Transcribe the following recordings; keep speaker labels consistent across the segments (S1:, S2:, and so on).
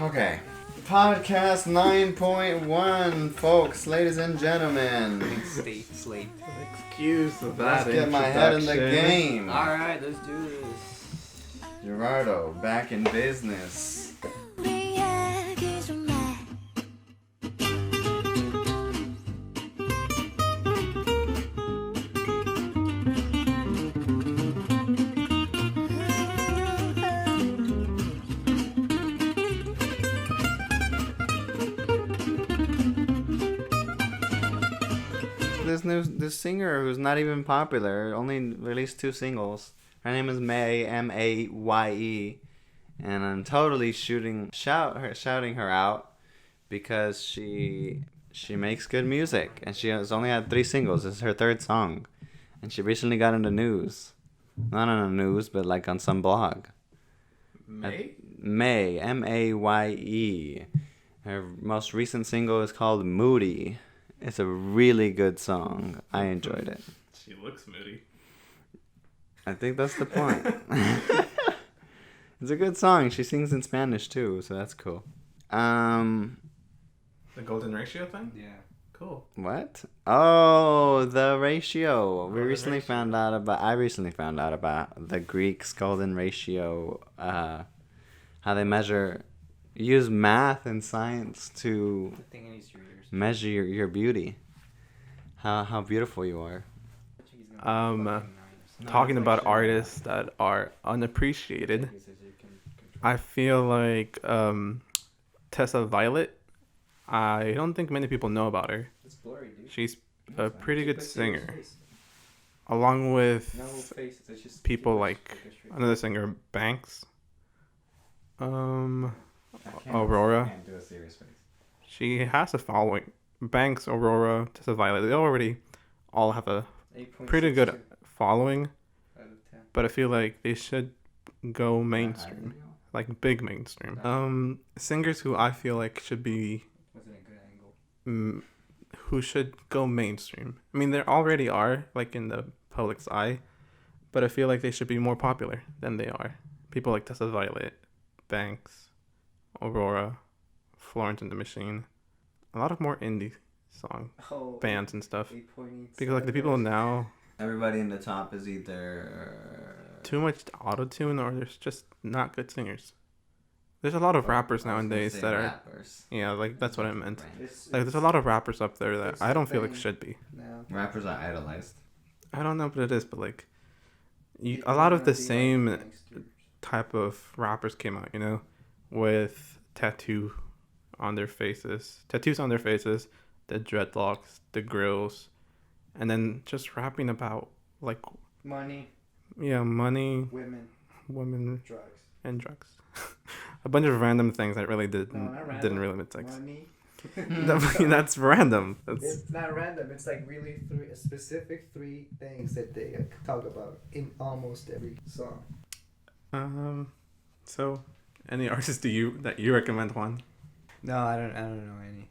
S1: Okay. Podcast 9.1, folks, ladies and gentlemen.
S2: Slate.
S3: Excuse that.
S1: Let's get my head in the game.
S2: Alright, let's do this.
S1: Gerardo, back in business. This singer who's not even popular only released 2 singles. Her name is Maye, M-A-Y-E, and I'm totally shouting her out because she makes good music, and she has only had 3 singles. This is her 3rd song, and she recently got in the news, not on the news, but like on some blog. Maye, M-A-Y-E. Her most recent single is called Moody. It's a really good song. I enjoyed it.
S3: She looks moody.
S1: I think that's the point. It's a good song. She sings in Spanish too, so that's cool.
S3: The golden ratio thing?
S2: Yeah.
S3: Cool.
S1: What? Oh, the ratio. I recently
S3: ratio.
S1: found out about the Greeks' golden ratio. How they use math and science to
S2: I think it needs to read yours.
S1: measure your beauty. How beautiful you are.
S3: Talking about artists that are unappreciated, I feel like Tessa Violet, I don't think many people know about her.
S2: It's blurry, dude.
S3: She's a pretty good singer. Along with people like another singer, Banks. Aurora.
S1: Can't do a serious face.
S3: She has a following. Banks, Aurora, Tessa Violet, they already all have a pretty good following, but I feel like they should go mainstream, like big mainstream. Singers who I feel like should be, who should go mainstream. I mean, they already are, like in the public's eye, but I feel like they should be more popular than they are. People like Tessa Violet, Banks, Aurora, Florence and the Machine, a lot of more indie bands and stuff. Because like the people now,
S1: Everybody in the top is either
S3: too much auto-tune or there's just not good singers. There's a lot of rappers nowadays that are
S1: rappers.
S3: Yeah, like that's what I meant. Like there's a lot of rappers up there that I don't feel like should be.
S1: Rappers are idolized.
S3: I don't know what it is, but like a lot of the same type of rappers came out, you know, with tattoos on their faces, the dreadlocks, the grills, and then just rapping about like
S2: Money,
S3: money, women, drugs. A bunch of random things that really didn't really make sense.
S2: money.
S3: That's random.
S4: It's not random. It's like really specific 3 things that they talk about in almost every song.
S3: So any artist that you recommend, Juan?
S2: No, I don't know any.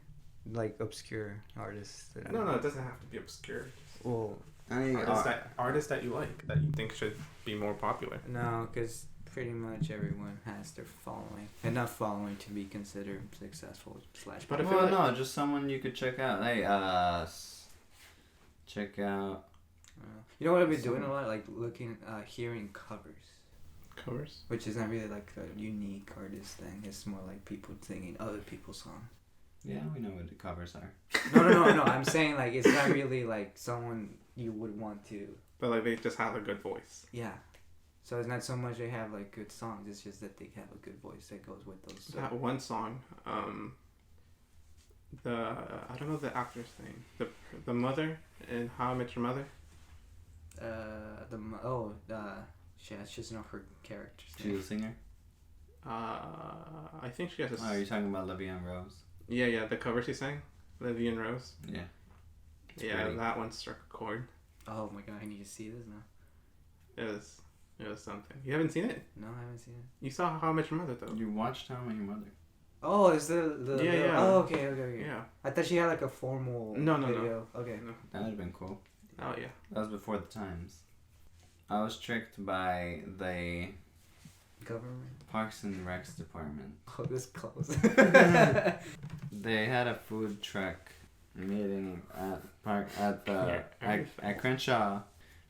S2: Like obscure artists.
S3: No, it doesn't have to be obscure.
S2: Well,
S3: Artists that you like, that you think should be more popular.
S2: no, because pretty much everyone has their following. Enough following to be considered successful /
S3: But I feel
S1: Well, no, just someone you could check out. Hey, check out.
S2: You know what I've been doing a lot? Like hearing covers. Which is not really like a unique artist thing. It's more like people singing other people's songs.
S1: Yeah, we know what the covers are.
S2: No. I'm saying like it's not really like someone you would want to.
S3: But like they just have a good voice.
S2: Yeah. So it's not so much they have like good songs. It's just that they have a good voice that goes with those.
S3: That one song, I don't know the actor's name. The mother in How I Met Your Mother.
S2: I just know her character's
S1: She's
S2: name.
S1: a singer?
S3: I think she has a.
S1: Oh, you're talking about Olivia and Rose?
S3: Yeah, the cover she sang, Livy and Rose.
S1: Yeah. It's
S3: Yeah,
S1: pretty.
S3: that one struck a chord.
S2: Oh my god, I need to see this now.
S3: It was something. You haven't seen it?
S2: No, I haven't seen it.
S3: You saw How I Met Your Mother though.
S1: You watched How I Met Your Mother?
S2: Oh, is the
S3: Yeah.
S2: Oh, okay.
S3: Yeah.
S2: I thought she had like a formal
S3: No.
S2: video. Okay.
S3: No.
S1: That would have been cool.
S3: Oh yeah.
S1: That was before the times. I was tricked by
S2: Government.
S1: Parks and Recs department.
S2: Oh, this close.
S1: They had a food truck meeting at Crenshaw,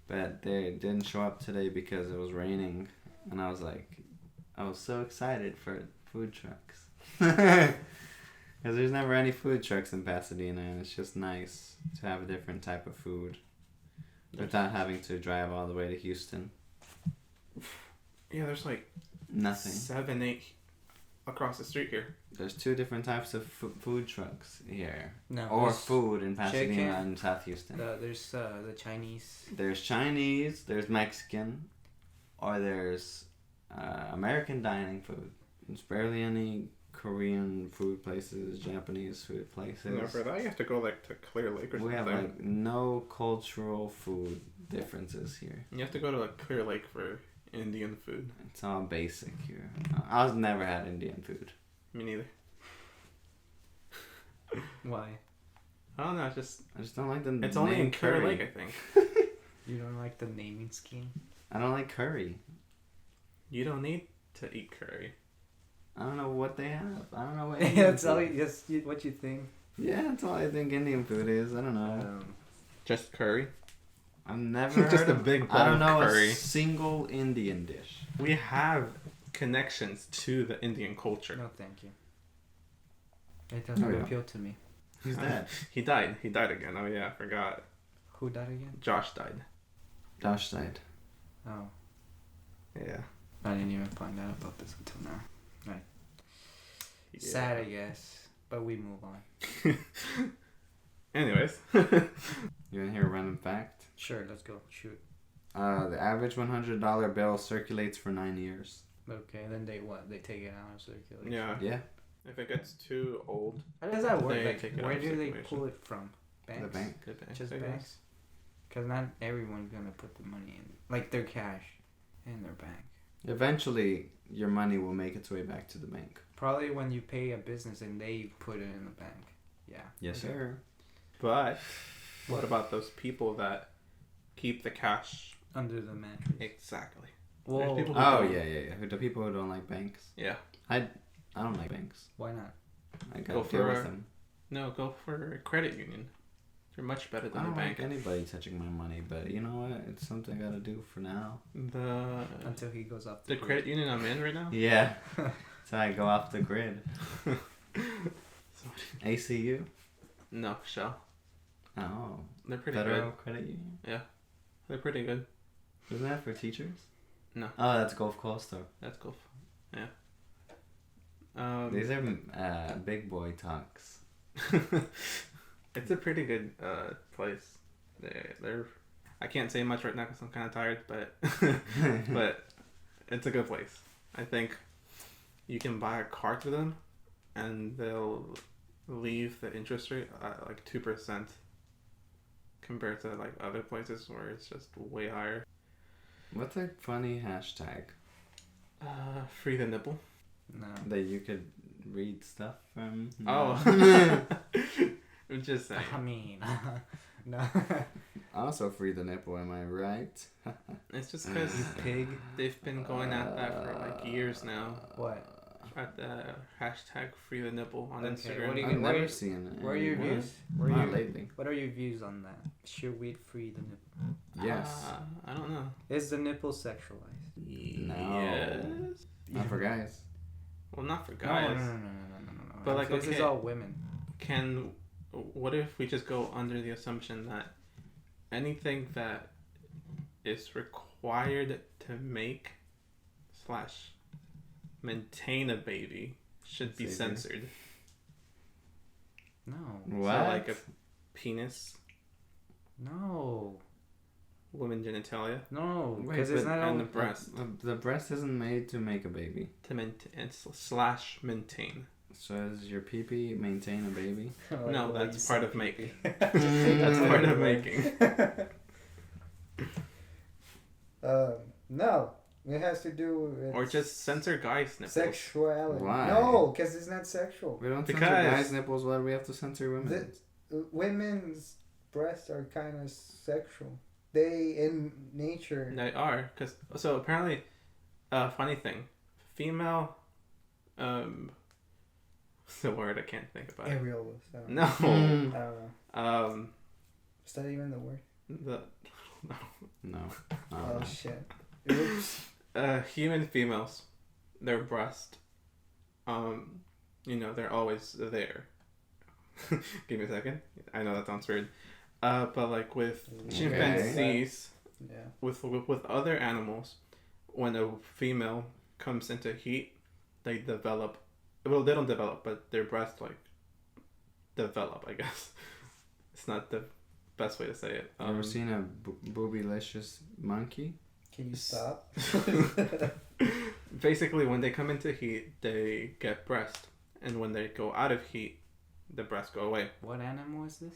S1: but they didn't show up today because it was raining, and I was so excited for food trucks. Because there's never any food trucks in Pasadena, and it's just nice to have a different type of food without having to drive all the way to Houston.
S3: Yeah, there's like
S1: Nothing.
S3: 7, 8 across the street here.
S1: There's 2 different types of food trucks here.
S2: No.
S1: Or
S2: there's
S1: food in Pasadena
S2: chicken.
S1: and South Houston.
S2: There's the Chinese.
S1: There's Chinese, there's Mexican, or there's American dining food. There's barely any Korean food places, Japanese food places.
S3: No, for that you have to go like to Clear Lake or something.
S1: We have like no cultural food differences here.
S3: You have to go to like Clear Lake for Indian food.
S1: It's all basic here. I've never had Indian food.
S3: Me neither.
S2: Why?
S3: I don't know.
S1: I just don't like the
S3: It's only
S1: name
S3: in Clear
S1: curry.
S3: Lake, I think.
S2: You don't like the naming scheme?
S1: I don't like curry.
S3: You don't need to eat curry.
S1: I don't know what they have. I don't know what.
S2: Yeah,
S1: Indian
S2: that's all.
S1: food-
S2: Just what you think.
S1: Yeah, that's all I think Indian food is. I don't know.
S3: Just curry.
S1: I've never
S3: Just
S1: heard
S3: a
S1: of,
S3: big bowl
S1: I don't
S3: of
S1: know
S3: curry.
S1: a single Indian dish.
S3: We have connections to the Indian culture.
S2: No, thank you. It doesn't
S1: Oh, yeah.
S2: appeal to me.
S1: Who's that?
S3: He died. He died again. Oh yeah, I forgot.
S2: Who died again?
S3: Josh died.
S1: Josh died.
S2: Oh,
S3: Yeah.
S2: I didn't even find out about this until now. Right.
S3: Yeah.
S2: Sad, I guess, but we move on.
S3: Anyways.
S1: You want to hear a random fact?
S2: Sure, let's go. Shoot.
S1: The average $100 bill circulates for 9 years.
S2: Okay, then they what? They take it out of circulation.
S3: Yeah.
S1: Yeah.
S3: If it gets too old,
S2: How does that work?
S3: They
S2: Like,
S3: take it
S2: where
S3: out of
S2: do they
S3: circulation.
S2: pull it from? Banks?
S1: The bank.
S3: good bank,
S2: Just
S3: I guess.
S2: banks? Because not everyone's gonna put the money in, like their cash, in their bank.
S1: Eventually, your money will make its way back to the bank.
S2: Probably when you pay a business and they put it in the bank. Yeah.
S1: Yes,
S2: Okay.
S1: sir.
S3: But what about those people that keep the cash?
S2: Under the mattress.
S3: Exactly.
S2: Whoa.
S3: There's people who
S1: Oh,
S3: don't.
S1: yeah. The people who don't like banks.
S3: Yeah.
S1: I don't like banks.
S2: Why not?
S1: I
S3: Go
S1: gotta deal
S3: for
S1: with
S3: a-
S1: them.
S3: No, go for a credit union. They're much better
S1: I
S3: than a
S1: don't
S3: bank.
S1: like anybody touching my money, but you know what? It's something I gotta do for now.
S3: The
S2: Until he goes off
S3: the
S2: grid.
S3: credit union I'm in right now.
S1: Yeah. So I go off the grid. ACU?
S3: No, Shell.
S1: Oh.
S3: They're pretty
S1: Federal
S3: good.
S1: Credit Union?
S3: They're pretty good.
S1: Isn't that for teachers?
S3: No.
S1: Oh, that's Gulf Coast though.
S3: That's cool. Yeah.
S1: These are big boy talks.
S3: It's a pretty good place. They're. I can't say much right now because I'm kind of tired, but but it's a good place. I think you can buy a car through them, and they'll leave the interest rate at like 2%, compared to like other places where it's just way higher.
S1: What's a funny hashtag
S3: Free the nipple.
S2: No.
S1: that you could read stuff from?
S3: Oh. I'm just saying.
S2: I mean, no.
S1: Also free the nipple, am I right?
S3: It's just because
S2: Pig.
S3: they've been going at that for like years now.
S2: What?
S3: At the hashtag Free the nipple on
S2: Okay,
S3: Instagram.
S2: what do you-
S1: I've
S2: where
S1: never
S2: you-
S1: seen it.
S2: Where are your
S1: anymore.
S2: views? Where
S1: Not
S2: are you,
S1: lately.
S2: what are your views on that? Should we free the nipple?
S1: Yes.
S3: I don't know.
S2: Is the nipple sexualized?
S1: No.
S3: Yes.
S1: Not for guys.
S3: Well, not for
S2: No,
S3: guys.
S2: no.
S3: But, like,
S2: this is
S3: okay.
S2: all women.
S3: What if we just go under the assumption that anything that is required to make / maintain a baby should be
S1: Savior.
S3: censored?
S2: No.
S1: What?
S3: So like a penis,
S2: No.
S3: woman genitalia,
S2: No.
S1: Wait,
S2: Because it's
S1: but-
S2: not
S3: and
S2: all.
S3: the breast
S1: The breast isn't made to make a baby.
S3: to maintain / maintain.
S1: So does your pee-pee maintain a baby?
S3: No, that's part of making.
S2: That's
S3: That's part of making.
S4: No, it has to do with
S3: Or just censor guys' nipples.
S4: sexuality.
S1: Why?
S4: No, because it's not sexual.
S1: We don't censor
S3: Because-
S1: guys' nipples, why do we have to censor women?
S4: Women's breasts are kind of sexual. They, in nature.
S3: They are, so apparently, funny thing, female, what's the word? I can't think about it.
S4: Areolas. I don't
S3: No.
S4: know. I don't know. Is that even the word?
S1: No.
S4: Oh shit. Oops.
S3: Human females, their breast, they're always there. Give me a second. I know that sounds weird. But like with chimpanzees,
S4: Yeah.
S3: with other animals, when a female comes into heat, they develop. Well, they don't develop, but their breasts like develop. I guess it's not the best way to say it.
S1: You ever seen a boobylicious monkey?
S4: Can you stop?
S3: Basically, when they come into heat, they get breast, and when they go out of heat, the breasts go away.
S2: What animal is this?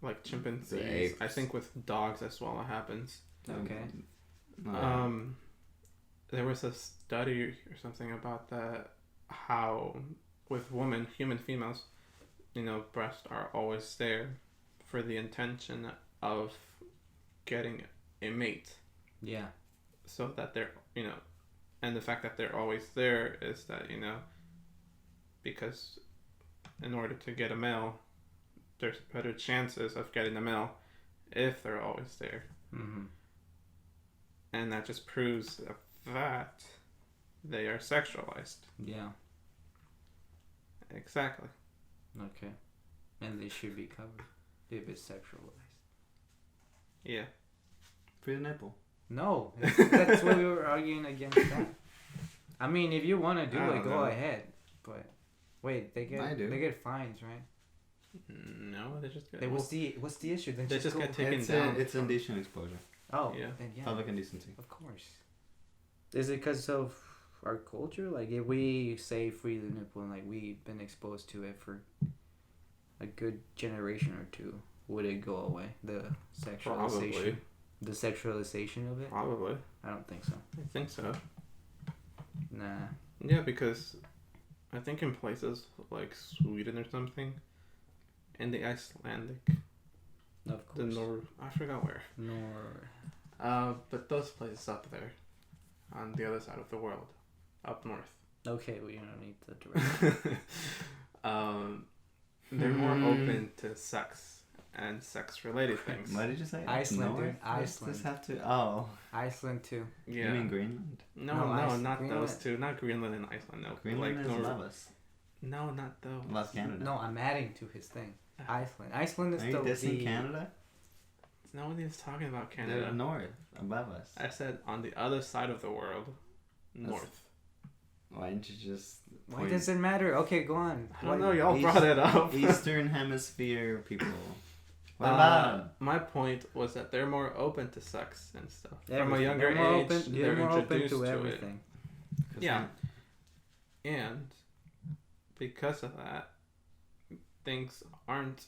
S3: Like chimpanzees.
S1: Apes.
S3: I think with dogs as well, it happens.
S2: Okay.
S3: There was a study or something about that, how with human females, breasts are always there for the intention of getting a mate.
S2: Yeah.
S3: So that they're, and the fact that they're always there is that, because in order to get a male, there's better chances of getting a male if they're always there.
S2: Mm-hmm.
S3: And that just proves that they are sexualized.
S2: Yeah.
S3: Exactly.
S2: Okay. And they should be covered if it's sexualized.
S3: Yeah.
S1: Free the nipple.
S2: No, that's what we were arguing against that. I mean, if you want to do
S3: I
S2: it,
S3: don't
S2: go
S3: know.
S2: ahead. But wait, they get fines, right?
S3: No, they just get.
S2: What's the issue? Then
S3: They just
S2: go.
S3: get taken
S1: It's
S3: down.
S1: it's indecent exposure.
S2: Oh,
S3: Yeah.
S2: then yeah,
S1: Public indecency.
S2: of course. Is it because of our culture? Like, if we say free the nipple and like we've been exposed to it for a good generation or two, would it go away? The sexualization.
S3: Probably.
S2: The sexualization of it?
S3: Probably.
S2: I don't think so.
S3: I think so.
S2: Nah.
S3: Yeah, because I think in places like Sweden or something, and the Icelandic,
S2: Of course.
S3: I forgot where. But those places up there, on the other side of the world, up north.
S2: Okay, well, you don't need the direct.
S3: They're more open to sex and sex-related things.
S1: What did you say?
S2: Iceland,
S1: North?
S2: dude.
S1: What does
S2: Iceland.
S1: this have to? Oh,
S2: Iceland too.
S3: Yeah.
S1: you mean Greenland?
S3: No,
S2: No,
S3: not
S2: Greenland.
S3: those two. Not Greenland and Iceland. No,
S1: Greenland is
S3: Nor-
S1: above us.
S3: No, not those.
S1: Above Canada.
S2: No, I'm adding to his thing. Iceland. Iceland is
S1: Are you
S2: the
S1: dissing Canada?
S3: No one is talking about
S1: They're
S3: Canada.
S1: north, above us.
S3: I said on the other side of the world, north.
S1: Why didn't you just?
S2: Why
S1: point-
S2: does it matter? Okay, go on.
S3: I don't know. Y'all brought it up.
S1: Eastern Hemisphere people. What about?
S3: My point was that they're more open to sex and stuff. From a
S2: Everything.
S3: younger
S2: They're more
S3: age,
S2: open,
S3: they're
S2: more open
S3: introduced
S2: to
S3: to
S2: everything.
S3: it. Yeah, and because of that, things aren't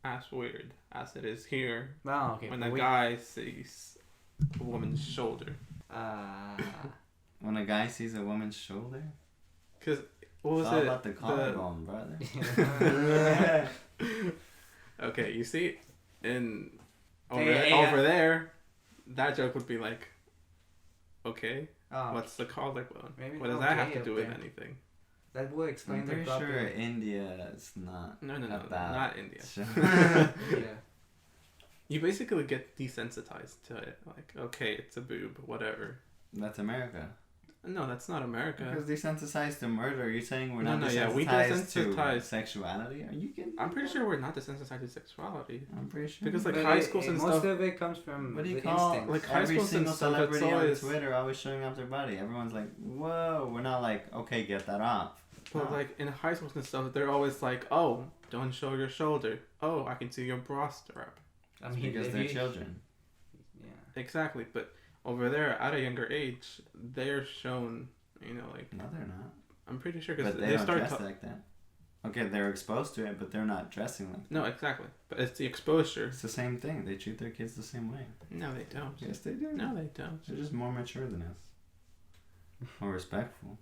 S3: as weird as it is here
S2: Oh, okay.
S3: when a guy sees a woman's shoulder.
S1: When a guy sees a woman's shoulder,
S3: Because what was
S1: it's all
S3: it?
S1: about the collarbone, brother.
S3: Okay, you see, over
S2: Yeah.
S3: there, that joke would be like, okay,
S2: Oh,
S3: what's the collarbone?
S2: Maybe
S3: What does that have
S2: okay
S3: to do
S2: up
S3: with
S2: there.
S3: anything?
S2: that will explain
S1: I'm
S2: the
S1: pretty
S2: problem.
S1: sure India is not.
S3: No,
S1: about
S3: not India.
S2: Yeah.
S3: You basically get desensitized to it. Like, okay, it's a boob, whatever.
S1: That's America.
S3: No, that's not America.
S1: Because desensitized to murder. Are you saying we're
S3: No,
S1: not
S3: no,
S1: desensitized
S3: yeah, we desensitize-
S1: to sexuality? Are you kidding?
S3: I'm pretty sure we're not desensitized to sexuality.
S1: I'm pretty sure.
S3: Because, like,
S2: But
S3: high schools and
S2: most
S3: stuff.
S2: of it comes from
S1: What do you
S2: the
S1: call
S2: instinct.
S3: Like, high
S1: every
S3: schools and
S1: single
S3: stuff, it's
S1: celebrity
S3: always-
S1: on Twitter always showing off their body? Everyone's like, whoa. We're not like, okay, get that off.
S3: But,
S1: No.
S3: like, in high schools and stuff, they're always like, oh, don't show your shoulder. Oh, I can see your bra strap.
S2: I
S1: It's
S2: mean,
S1: because
S2: if
S1: they're
S2: you-
S1: children.
S2: Yeah.
S3: Exactly, but over there, at a younger age, they're shown, like,
S1: No, they're not.
S3: I'm pretty sure because
S1: But they
S3: they
S1: don't
S3: start
S1: dress like that. Okay, they're exposed to it, but they're not dressing like that.
S3: No, exactly. But it's the exposure.
S1: It's the same thing. They treat their kids the same way.
S3: No, they don't.
S1: Yes, they do.
S3: No, they don't.
S1: They're just more mature than us. More respectful.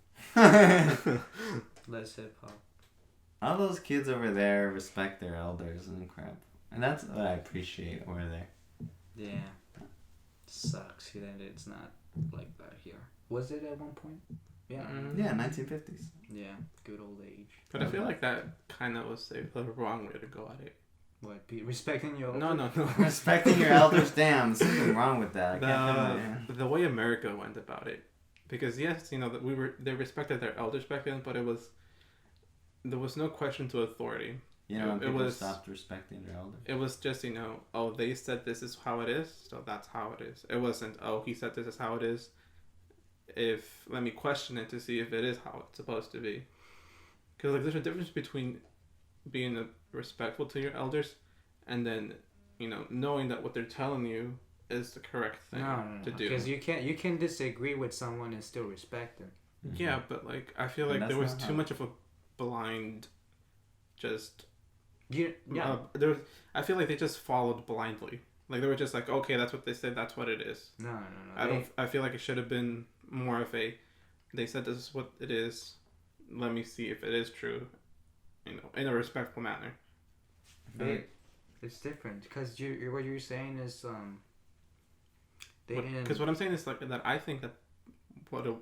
S2: Less hip hop.
S1: All those kids over there respect their elders and crap. And that's what I appreciate over there.
S2: Yeah. Sucks that it's not like that here. Was it at one point? Yeah.
S1: Yeah, 1950s.
S2: Yeah. Good old age.
S3: But I feel like that kind of was the wrong way to go at it.
S2: What? Be respecting your
S3: No,
S2: elders?
S3: no, no.
S1: Respecting your elders, damn, there's something wrong with that. I can't feel my hand.
S3: The way America went about it, because yes, you know that they respected their elders back then, but there was no question to authority.
S1: You know, when
S3: it
S1: people
S3: was-
S1: stopped respecting their elders.
S3: It was just, you know, oh, they said this is how it is, so that's how it is. It wasn't, oh, he said this is how it is. Let me question it to see if it is how it's supposed to be. Because, like, there's a difference between being respectful to your elders and then, you know, knowing that what they're telling you is the correct thing to do.
S2: Because you can disagree with someone and still respect them.
S1: Mm-hmm.
S3: Yeah, but, like, I feel
S1: And
S3: like
S1: that's
S3: there was
S1: not
S3: too
S1: how-
S3: much of a blind, just...
S2: Yeah.
S3: I feel like they just followed blindly. Like they were just like, okay, that's what they said. That's what it is.
S2: No.
S3: I feel like it should have been more of a. They said this is what it is. Let me see if it is true. You know, in a respectful manner.
S2: It's different because what you're saying is they didn't.
S3: Because what I'm saying is like that. I think that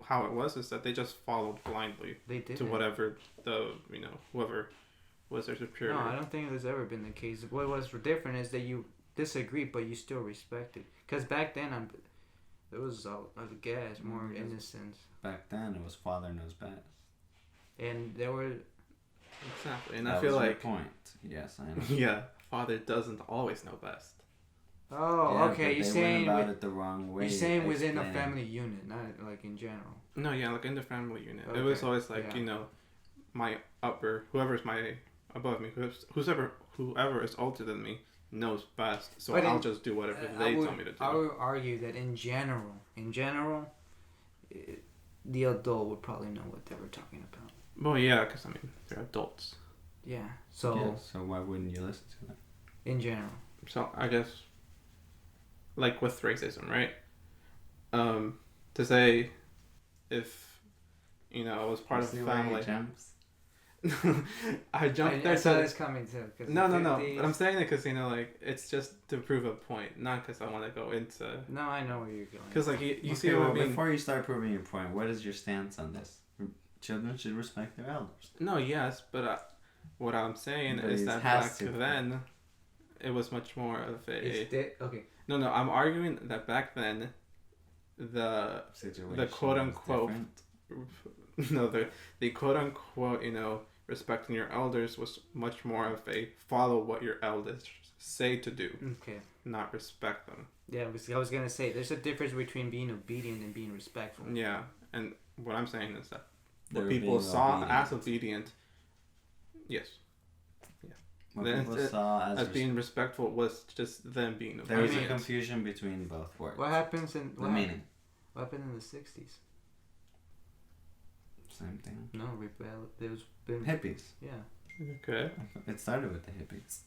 S3: how it was is that they just followed blindly
S2: They did
S3: to whatever whoever was their superior.
S2: No, I don't think there's ever been the case. What was different is that you disagree, but you still respect it. Because back then, there was, I guess, more innocence.
S1: Back then, it was father knows best.
S2: And there were...
S3: Exactly, and
S1: That
S3: I feel
S1: was your
S3: like...
S1: point. Yes, I know.
S3: Yeah, father doesn't always know best.
S2: Oh,
S1: Yeah,
S2: okay,
S1: but
S2: you're
S1: they
S2: saying...
S1: went about it the wrong way.
S2: You're saying within a
S1: explaining.
S2: family unit, not like in general.
S3: No, yeah, like in the family unit.
S2: Okay.
S3: It was always like,
S2: Yeah.
S3: you know, my whoever's above me, whoever is older than me knows best, so
S2: But
S3: I'll just do whatever they tell me to do.
S2: I would argue that in general, the adult would probably know what they were talking about.
S3: Well, yeah, because I mean, they're adults.
S2: Yeah, so
S1: Yeah, so why wouldn't you listen to them?
S2: in general.
S3: So I guess, like with racism, right? To say if, you know, I was part of
S1: See
S3: a
S1: why he
S3: family.
S1: jumps?
S3: I jumped there
S2: I saw
S3: to...
S2: this coming too. 'Cause
S3: No.
S2: the
S3: But
S2: 50s
S3: I'm saying it because, you know, like, it's just to prove a point, not because I want to go into...
S2: No, I know where you're going.
S3: Because, like, you
S1: Okay,
S3: see what I
S1: well,
S3: mean?
S1: before you start proving your point, what is your stance on this? Children should respect their elders.
S3: No, yes, but what I'm saying
S1: But
S3: is
S1: it
S3: that
S1: has
S3: back
S1: to.
S3: then, it was much more of a...
S2: Okay.
S3: No, I'm arguing that back then, the
S1: Situation
S3: quote-unquote...
S1: was different.
S3: No, the quote-unquote, you know, respecting your elders was much more of a follow what your elders say to do,
S2: Okay.
S3: not respect them.
S2: Yeah, I was gonna say there's a difference between being obedient and being respectful.
S3: Yeah, and what I'm saying is that
S1: They
S3: what
S1: were
S3: people
S1: being
S3: saw
S1: obedient.
S3: as obedient, yes,
S1: What
S3: Then
S1: people
S3: it-
S1: saw
S3: as being respectful was just them being
S1: there was a
S3: obedient.
S1: confusion between both words.
S2: What happens in
S1: The meaning.
S2: What happened in the '60s?
S1: Same thing.
S2: No, rebel. There's been
S1: Hippies.
S2: yeah.
S3: Okay.
S1: It started with the hippies.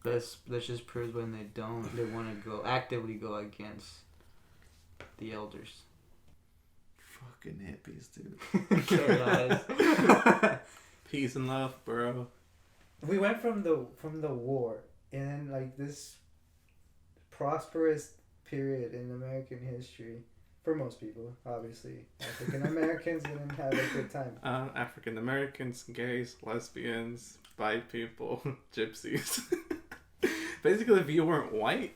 S2: Let's just prove when they want to actively go against the elders.
S1: Fucking hippies, dude.
S2: Okay, guys.
S3: Peace and love, bro.
S4: We went from the war and then like this prosperous period in American history for most people. Obviously, African Americans didn't have a good time.
S3: African Americans, gays, lesbians, bi people, gypsies. Basically, if you weren't white,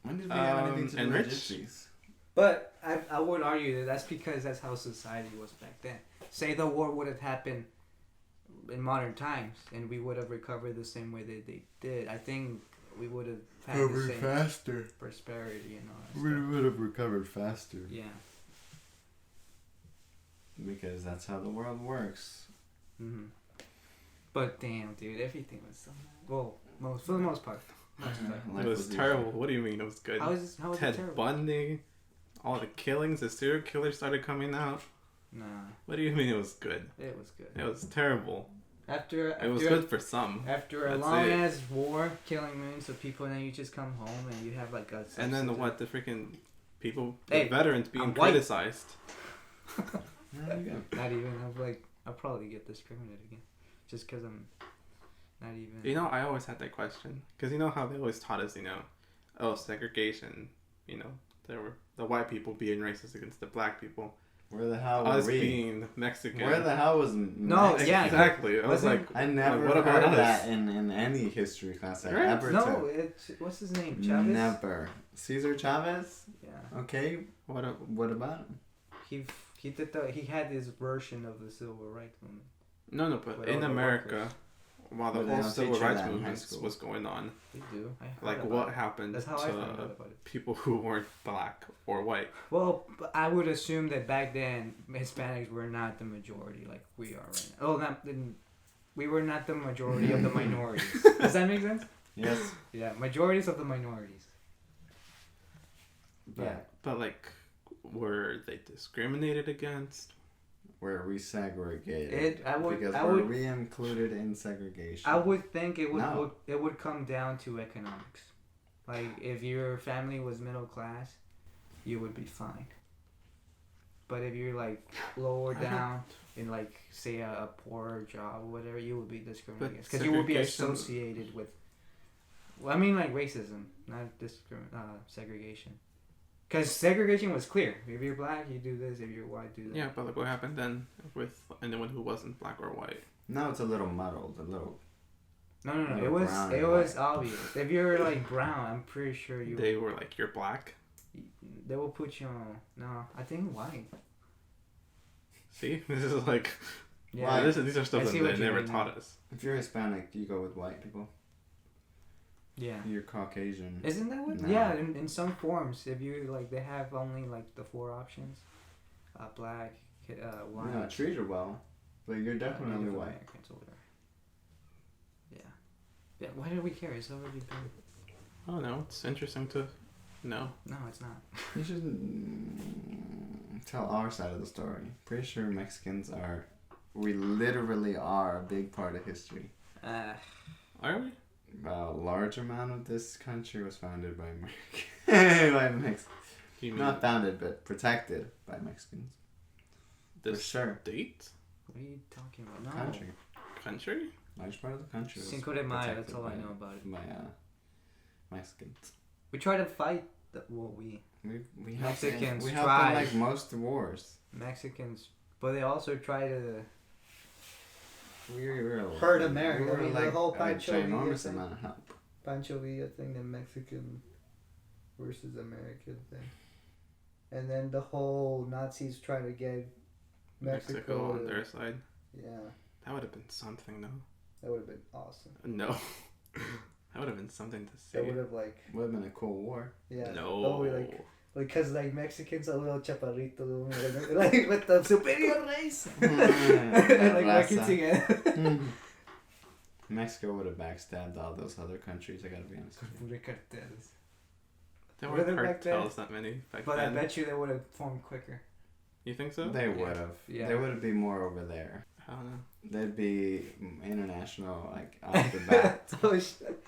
S1: When did we have anything to do
S3: and
S1: with
S3: rich?
S1: gypsies?
S2: But I would argue that that's because that's how society was back then. Say the war would have happened in modern times and we would have recovered the same way that they did. I think we would have had the same
S1: faster.
S2: prosperity and all that
S1: We
S2: stuff.
S1: would have recovered faster.
S2: Yeah.
S1: Because that's how the world works.
S2: Mm-hmm. But damn, dude, everything was so well, for the most part.
S1: Life
S3: it was
S1: easy.
S3: terrible. What do you mean it was good?
S2: How was it
S3: Ted
S2: terrible?
S3: Bundy, all the killings, the serial killers started coming out.
S2: Nah,
S3: What do you mean it was good?
S2: it was good.
S3: It was terrible.
S2: After
S3: It was good for some.
S2: After a
S3: That's
S2: long
S3: it.
S2: ass war, killing millions of people, and then you just come home and you have like a.
S3: And then the freaking people,
S2: Hey,
S3: the veterans being
S2: I'm white.
S3: criticized.
S1: There you go.
S2: Not even. I'll probably get discriminated again, just because I'm not even.
S3: You know, I always had that question. Because you know how they always taught us, you know, oh, segregation, you know, There were the white people being racist against the black people.
S1: Where the hell were
S3: Us
S1: we?
S3: being Mexican.
S1: Where the hell was
S2: No,
S1: Mexico?
S2: yeah.
S3: Exactly. I was
S2: Wasn't-
S3: like,
S1: I never
S3: what about
S1: heard
S3: us?
S1: that in any history class I
S3: Right?
S1: ever
S2: No,
S1: took.
S2: it's what's his name? Chavez.
S1: Never. Cesar Chavez?
S2: Yeah.
S1: Okay. What about him?
S2: He did he had his version of the civil rights movement.
S3: no, but
S2: With
S3: in
S2: all the
S3: America,
S2: workers.
S3: while the
S1: But they
S3: whole
S1: don't
S3: civil
S1: teach you
S3: rights
S1: that in high
S3: movement
S1: school.
S3: was going on,
S2: They do. I heard
S3: like
S2: about
S3: what
S2: it.
S3: happened
S2: That's how I found out
S3: to
S2: about it.
S3: people who weren't black or white?
S2: Well, I would assume that back then Hispanics were not the majority like we are right now. Oh, we were not the majority of the minorities. Does that make sense?
S1: Yes.
S2: Yeah, majorities of the minorities.
S1: But
S2: Yeah.
S3: But like, were they discriminated against?
S1: we're resegregated. Because
S2: I
S1: we're
S2: would
S1: re-included in segregation.
S2: I would think it would
S1: No.
S2: it would come down to economics. Like if your family was middle class, you would be fine. But if you're like lower
S3: I don't-
S2: down in like say a poorer job or whatever, you would be discriminated
S3: But
S2: against because you would be
S3: segregation-
S2: associated with. Well, I mean like racism, not segregation. Because segregation was clear. If you're black, you do this. If you're white, do that.
S3: Yeah, but like, what happened then with anyone who wasn't black or white?
S1: Now it's a little muddled, a little.
S2: No.
S1: You're
S2: It was
S1: brown
S2: it
S1: and
S2: was
S1: white.
S2: obvious. If you're like brown, I'm pretty sure you.
S3: They were like, you're black.
S2: They will put you on. No, I think white.
S3: See, this is like,
S2: Yeah.
S1: Why?
S3: these are stuff
S2: I
S3: that
S2: see
S3: they
S2: what you
S3: never
S2: mean.
S3: taught us.
S1: If you're Hispanic, you go with white people.
S2: Yeah.
S1: You're Caucasian.
S2: Isn't that what?
S1: No.
S2: Yeah, in some forms, if you like, they have only like the 4 options: black, white.
S1: You're not treated well, but you're definitely
S2: Native
S1: white.
S2: Americans or whatever. Yeah. Yeah. Why do we care? It's already been.
S3: Oh no, it's interesting to know.
S2: No, it's not.
S1: You should tell our side of the story. Pretty sure Mexicans are. We literally are a big part of history.
S3: Are we?
S1: A large amount of this country was founded by by Mexicans.
S3: You mean
S1: Not founded, but protected by Mexicans.
S3: this
S1: For sure.
S3: state?
S2: What are you talking about? No.
S1: Country.
S3: Country?
S1: Large part of the country was
S2: Cinco de Mayo. That's
S1: protected
S2: all I
S1: by-
S2: know about it.
S1: By Mexicans.
S2: We try to fight
S1: We
S2: Mexicans
S1: we helped
S2: tried.
S1: in like most wars.
S2: Mexicans, but they also try to.
S1: We were
S4: Hurt America.
S1: We were
S4: I mean, the
S1: like
S4: whole
S1: a
S4: Pancho Villa
S1: ginormous
S4: thing.
S1: amount of help.
S4: Pancho Villa thing, the Mexican versus American thing. And then the whole Nazis try to get Mexico,
S3: on
S4: to-
S3: their side.
S4: Yeah,
S3: That would have been something, though.
S4: that would have been awesome.
S3: No. That would have been something to see.
S4: That would have like,
S1: Would have been a cool war.
S4: yeah.
S3: No.
S4: Oh, like, cause like Mexicans are little chaparritos, like with the superior race, and like working
S1: Raza.
S4: together.
S1: Mexico would have backstabbed all those other countries. I gotta be honest with you.
S2: Pure cartels.
S3: There
S2: Were
S3: weren't
S2: there back then?
S3: cartels that many back
S2: But I
S3: then.
S2: bet you they would have formed quicker.
S3: You think so?
S1: They would have.
S2: Yeah.
S1: There would be more over there.
S3: I don't know.
S1: They'd be international, like off the bat.
S4: Oh shit!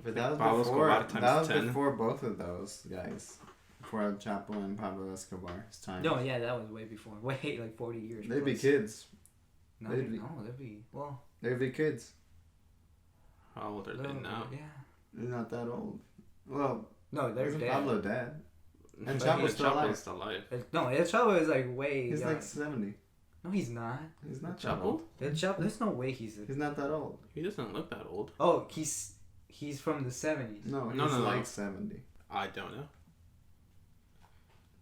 S1: But that was
S3: Pablo
S1: before.
S3: Escobar times
S1: That was
S3: 10.
S1: before both of those guys. Before El Chapo and Pablo Escobar. His time.
S2: No, yeah, that was way before. Wait, like 40 years.
S1: They'd be
S2: plus.
S1: kids.
S2: No,
S1: they'd be-
S2: they'd be well.
S1: They'd be kids.
S3: How old are they
S2: little-
S3: now?
S2: Yeah.
S1: They're not that old. Well,
S2: No, they're
S1: isn't
S2: dead.
S1: Pablo dead? And
S3: But
S1: Chapo's still alive.
S3: still alive.
S2: No, El Chapo is like way.
S1: He's
S2: young.
S1: like 70.
S2: No, he's not.
S1: He's not that
S3: Chapo?
S1: old.
S2: El Chapo. There's no way he's.
S1: He's not that old.
S3: He doesn't look that old.
S2: Oh, he's from the 70s.
S1: No, he's
S3: No.
S1: like 70.
S3: I don't know.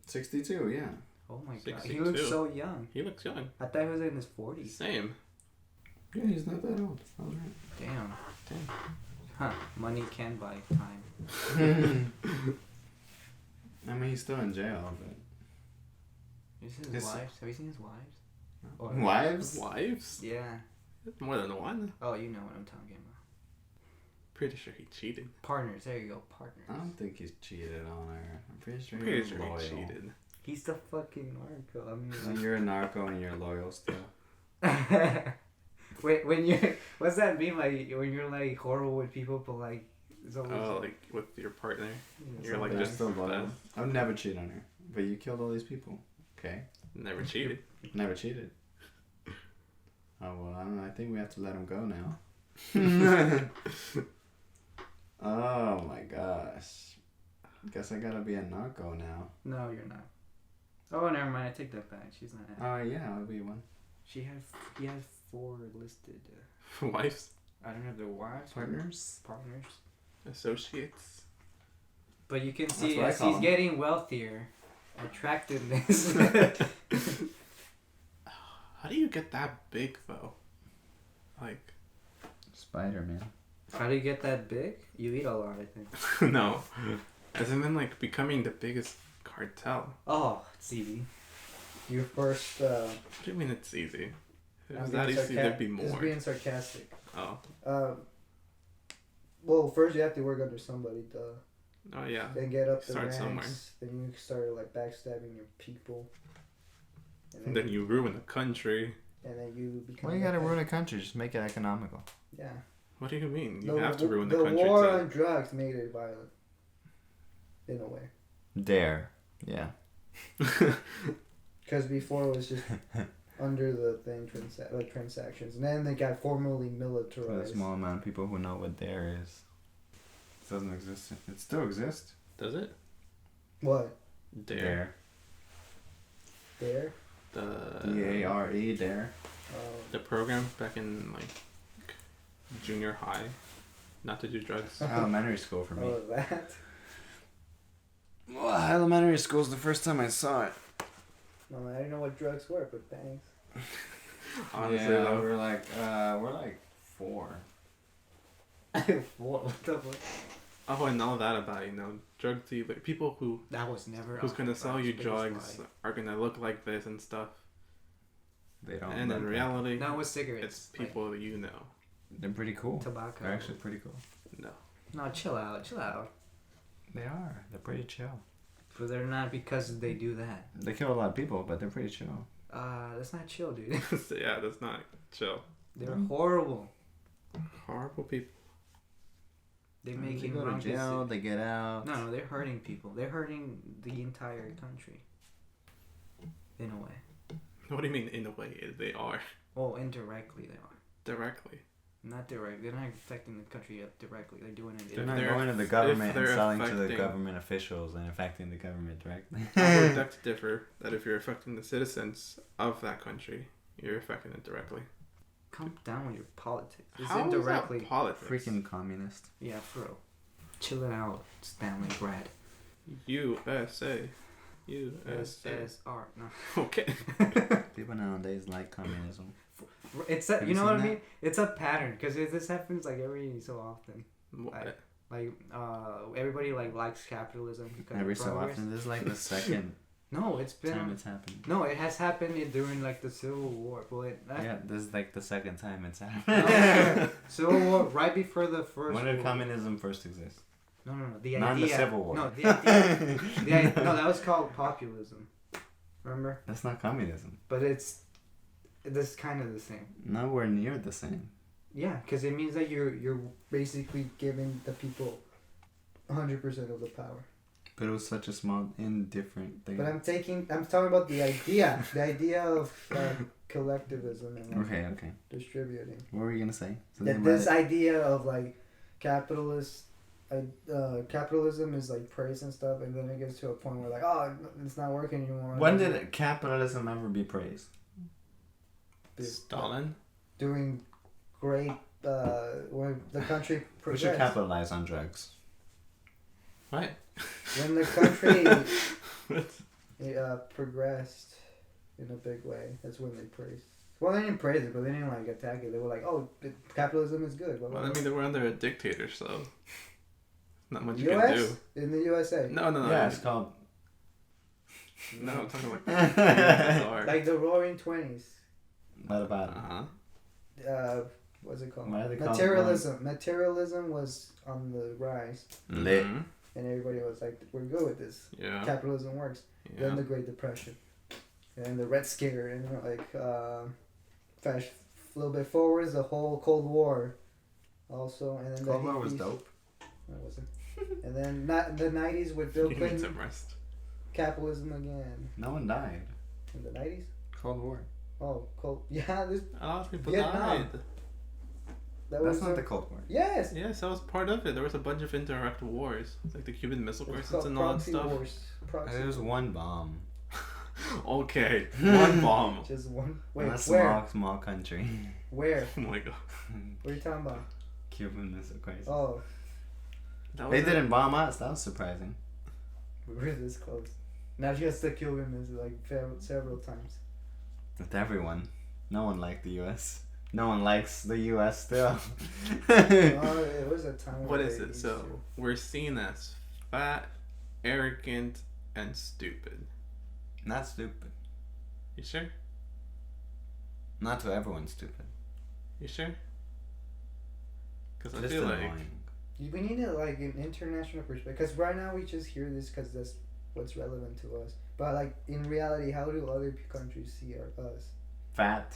S1: 62, yeah.
S2: Oh my god, he
S3: 62.
S2: looks so young.
S3: He looks young.
S2: I thought he was in his 40s.
S3: Same.
S1: Yeah, he's not that old. All right.
S2: Damn.
S3: Damn.
S2: Huh. Money can buy time.
S1: I mean, he's still in jail, but...
S2: Is his
S1: His-
S2: wives? Have you seen his wives? Or-
S1: Wives?
S3: Wives?
S2: Yeah.
S3: More than one?
S2: Oh, you know what I'm talking about.
S3: Pretty sure he cheated.
S2: Partners. There you go. Partners.
S1: I don't think he's cheated on her. I'm pretty sure
S3: Pretty
S1: he's
S3: sure
S1: loyal.
S3: he cheated.
S2: He's the fucking narco. I mean,
S1: So you're a narco and you're loyal still.
S2: when you what's that mean like when you're like horrible with people but like it's always
S3: Oh, like with your partner.
S2: yeah,
S3: you're like
S1: But
S2: something.
S1: you're
S3: just
S1: still loyal.
S3: bad.
S1: I would never cheat on her. But you killed all these people. Okay.
S3: Never cheated.
S1: Never cheated. Oh, well, I don't know. I think we have to let him go now. Oh, my gosh. Guess I gotta be a narco now.
S2: No, you're not. Oh, never mind. I take that back. She's not.
S1: Oh yeah, I'll be one.
S2: He has 4 listed.
S3: Wives,
S2: I don't know if they're wives or
S1: Partners.
S2: partners.
S3: associates.
S2: But you can
S1: That's
S2: see
S1: what I
S2: as
S1: call
S2: he's
S1: 'em.
S2: getting wealthier, attractiveness.
S3: How do you get that big though? Like,
S1: Spider-Man.
S2: How do you get that big? You eat a lot, I think.
S3: no. Hasn't been like becoming the biggest cartel.
S2: Oh, it's easy.
S4: Your first.
S3: What do you mean it's easy? If it
S4: I'm
S3: was
S4: being
S3: that easy, there'd be
S4: Just
S3: more.
S4: being sarcastic.
S3: Oh.
S4: Well, first you have to work under somebody, duh.
S3: Oh yeah.
S4: Then get up the
S3: Start
S4: ranks.
S3: somewhere.
S4: Then you start like backstabbing your people.
S3: And then you ruin the country.
S4: And then you become.
S1: Well, you gotta ruin a country. Just make it economical.
S4: Yeah.
S3: What do you mean? You
S4: The
S3: have to ruin the
S4: The
S3: country
S4: war
S3: too.
S4: on drugs made it violent. In a way.
S1: Dare. Yeah.
S4: Because before it was just under the thing, transactions. And then they got formally
S1: For the
S4: militarized.
S1: small amount of people who know what dare is. It doesn't exist. It still exists.
S3: Does it?
S4: What?
S3: Dare.
S4: There?
S3: The
S1: D-A-R-E, dare.
S3: the program back in like junior high, not to do drugs.
S1: Elementary school for me.
S4: Oh, that?
S1: Well, elementary school's the first time I saw it.
S4: No, I didn't know what drugs were, but thanks.
S3: Honestly,
S1: yeah,
S3: though,
S1: we're like 4.
S4: What the fuck?
S3: I wouldn't know that about drug dealer people
S2: That was never.
S3: who's gonna sell you
S2: biggest
S3: drugs
S2: lie.
S3: are gonna look like this and stuff.
S1: They don't.
S3: And in
S1: look
S3: reality,
S2: No, with cigarettes.
S3: it's people that you know.
S1: like- they're pretty cool.
S2: Like tobacco.
S1: They're actually pretty cool.
S3: No.
S2: No, chill out.
S1: They are. They're pretty chill.
S2: But they're not because they do that.
S1: They kill a lot of people, but they're pretty chill.
S2: That's not chill, dude.
S3: So, yeah, that's not chill.
S2: They're horrible.
S3: Horrible people.
S2: They're
S1: They
S2: making
S1: go
S2: wrong
S1: to jail.
S2: decisions.
S1: They get out.
S2: No, they're hurting people. They're hurting the entire country. In a way.
S3: What do you mean? In a way, they are
S2: Well, indirectly they are.
S3: directly.
S2: Not direct. They're not affecting the country directly. They're doing it.
S1: They're not
S3: they're-
S1: going to the
S3: if
S1: government and
S3: they're
S1: selling to the
S3: affecting-
S1: government officials and affecting the government directly.
S3: I would beg to differ that if you're affecting the citizens of that country, you're affecting it directly.
S2: Calm down with your politics. It's
S3: How is that
S2: indirectly.
S3: politics?
S1: Freaking communist.
S2: Yeah, bro. Chill it out, Stanley Brad.
S3: USA. USA.
S2: SSR. No.
S3: Okay.
S1: People nowadays like communism.
S2: It's a,
S1: Have
S2: you
S1: you
S2: know
S1: seen
S2: what I
S1: that?
S2: mean? It's a pattern because this happens like every so often.
S3: What?
S2: Like everybody likes capitalism because
S1: Every
S2: of
S1: so
S2: progress.
S1: often. This is like the second
S2: No, it's
S1: time
S2: been
S1: it's happened.
S2: no. It has happened during like the Civil War. But
S1: Yeah, this is like the second time it's happened.
S2: Civil War right before the first.
S1: When did
S2: war.
S1: communism first exist?
S2: No. The
S1: Not in
S2: idea.
S1: the Civil War.
S2: No, the idea. No, that was called populism. Remember?
S1: That's not communism.
S2: But it's this kind of the same.
S1: Nowhere near the same.
S2: Yeah, because it means that you're
S4: Basically giving the people 100% of the power.
S1: But it was such a small, indifferent thing.
S4: But I'm talking about the idea of collectivism and like,
S1: Okay.
S4: distributing.
S1: What were you gonna say?
S4: That this idea of like capitalism is like praised and stuff, and then it gets to a point where like, oh, it's not working anymore.
S1: When did capitalism ever be praised?
S3: Stalin?
S4: Doing great when the country
S1: We should
S4: progressed.
S1: capitalize on drugs.
S3: What?
S4: When the country
S3: What?
S4: progressed in a big way, that's when they praised. Well, they didn't praise it, but they didn't like attack it. They were like, "Oh, capitalism is good." Blah, blah,
S3: Well, I
S4: blah.
S3: mean, they were under a dictator, so not much you
S4: U.S.
S3: can do.
S4: in the USA,
S3: No.
S1: Yeah, it's called.
S3: No, I'm talking like USSR.
S4: like the Roaring Twenties.
S1: What about it?
S3: Uh-huh.
S4: What's it called?
S1: Why are they called
S4: Materialism. Materialism was on the rise,
S1: Lit.
S3: Mhm.
S4: and everybody was like, "We're good with this.
S3: Yeah.
S4: Capitalism works."
S3: Yeah.
S4: Then the Great Depression, and the Red Scare, and flash a little bit forwards, the whole Cold War, also, and then the
S1: Cold War was
S4: hippies.
S1: dope.
S4: That wasn't. And then the 90s with Bill
S3: You need
S4: Clinton,
S3: some rest.
S4: capitalism again.
S1: No one died.
S4: In the 90s?
S1: Cold War.
S4: Oh, cold. Yeah, this.
S3: A lot of people
S4: Vietnam.
S3: died.
S4: That
S1: That's
S4: was
S1: not the Cold War.
S4: Yes.
S3: Yes, that was part of it. There was a bunch of indirect wars, like the Cuban Missile
S4: It's
S3: Crisis
S4: called
S3: and all that
S4: proxy
S3: stuff.
S4: wars. Proxy
S1: It was
S4: wars.
S1: one bomb.
S3: Okay, one bomb.
S4: Just one. Wait,
S1: In a
S4: where?
S1: small country.
S4: Where?
S3: Oh my god.
S4: What are you talking about?
S1: Cuban Missile Crisis.
S4: Oh,
S3: That
S1: They
S3: was
S1: didn't bomb us. That was surprising.
S4: we were this close. Now just the Cuban Missile like several times.
S1: With everyone. No one liked the U.S. No one likes the U.S. still.
S4: It was a time.
S3: What
S4: where
S3: is
S4: they
S3: it?
S4: used
S3: So
S4: to-
S3: we're seen as fat, arrogant, and stupid.
S1: Not stupid.
S3: You sure?
S1: Not to everyone stupid.
S3: You sure? Because I
S1: Just
S3: feel like
S1: annoying.
S4: We need it like an international perspective. Because right now we just hear this because that's what's relevant to us. But like in reality, how do other countries see us?
S1: Fat.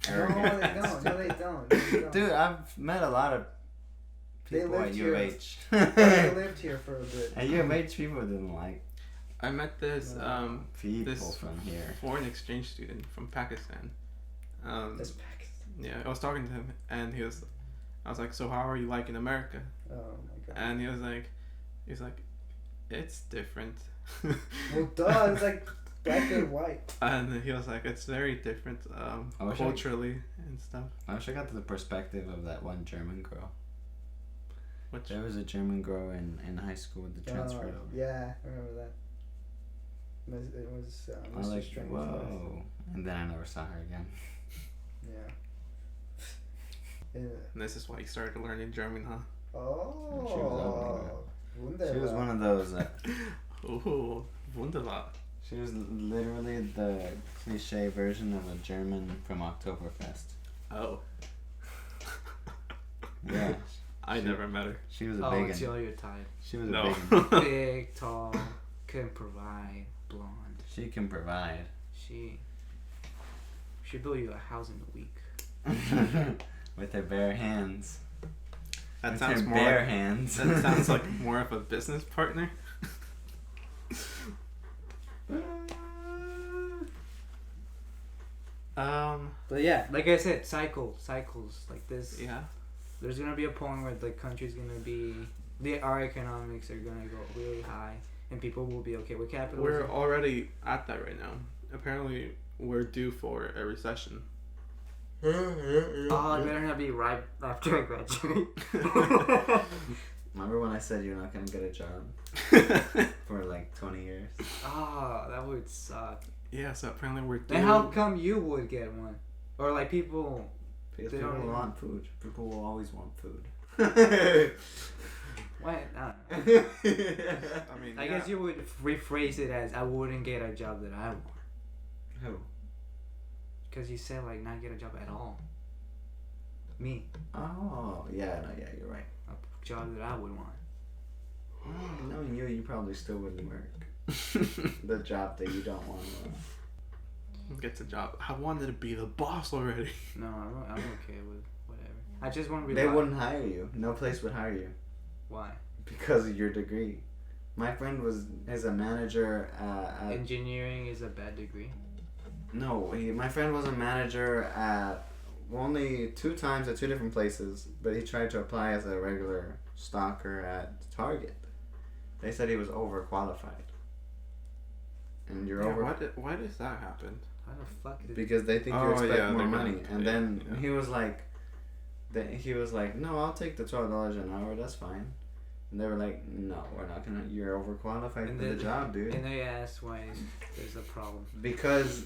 S4: No,
S1: arrogant,
S4: they don't. No, they don't. They don't.
S1: Dude, I've met a lot of
S4: They
S1: people at
S4: lived
S1: U
S4: here.
S1: of H.
S4: They lived here for a bit.
S1: At U of H, people didn't like
S3: I met this
S1: people
S3: This-
S1: from here.
S3: foreign exchange student from Pakistan.
S4: That's Pakistan.
S3: Yeah, I was talking to him, and I was like, so how are you liking America?
S4: Oh my god.
S3: And he's like, it's different.
S4: Well, duh. It's like black and white.
S3: And he was like, it's very different
S1: I wish I-
S3: culturally and stuff.
S1: I wish I got the perspective of that one German girl.
S3: Which
S1: There was a German girl in high school with the transfer over.
S4: Yeah, I remember that. It was
S1: I was
S4: Mr.
S1: like,
S4: Strange.
S1: whoa. And then I never saw her again.
S4: Yeah. Yeah.
S3: and this is why you started learning German, huh?
S4: Oh.
S1: She was one of those.
S3: Oh, wunderbar.
S1: She was literally the cliche version of a German from Oktoberfest.
S3: Oh,
S1: Yeah.
S3: I never met her.
S1: She was a
S2: Oh,
S1: big
S2: it's
S1: one.
S2: your type.
S1: She was a
S3: No.
S1: big one.
S2: Big, tall, can provide, blonde.
S1: She can provide.
S2: She built you a house in a week.
S1: With her bare hands.
S3: That
S1: With
S3: sounds
S1: her
S3: more.
S1: bare
S3: Like,
S1: hands.
S3: that sounds like more of a business partner.
S2: But yeah, like I said, cycles like this.
S3: Yeah.
S2: There's gonna be a point where the country's gonna be, our economics are gonna go really high, and people will be okay with capitalism.
S3: We're already at that right now. Apparently, we're due for a recession.
S2: Oh, it better not be right after I graduate.
S1: Remember when I said you're not gonna get a job for like 20 years?
S2: Oh, that would suck.
S3: Yeah, so apparently we're due.
S2: Then how come you would get one? Or like people.
S1: Because
S2: They
S1: people
S2: don't even-
S1: want food. People will always want food.
S2: What? I don't know.
S3: I mean,
S2: I guess you would rephrase it as I wouldn't get a job that I want.
S1: Who?
S2: Because you said like not get a job at all. Me.
S1: Oh, yeah, no, yeah, you're right.
S2: A job that I would want.
S1: Well, knowing you, you probably still wouldn't work. The job that you don't want to work.
S3: Gets a job. I wanted to be the boss already.
S2: No, I'm okay with whatever. I just want to be.
S1: They wouldn't hire you. No place would hire you.
S2: Why?
S1: Because of your degree. My friend is a manager at...
S2: Engineering is a bad degree.
S1: No, my friend was a manager at only 2 times at 2 different places, but he tried to apply as a regular stalker at Target. They said he was overqualified. And you're over...
S3: Why does that happen?
S2: How the fuck did?
S1: Because they think you
S3: Oh,
S1: expect
S3: yeah,
S1: more
S3: they're
S1: money.
S3: gonna-
S1: And
S3: yeah,
S1: then
S3: yeah.
S1: he was like, no, I'll take the $12 an hour, that's fine. And they were like, no, we're not gonna, you're overqualified
S2: And
S1: for the
S2: then-
S1: job, dude.
S2: And they asked why there's a problem.
S1: Because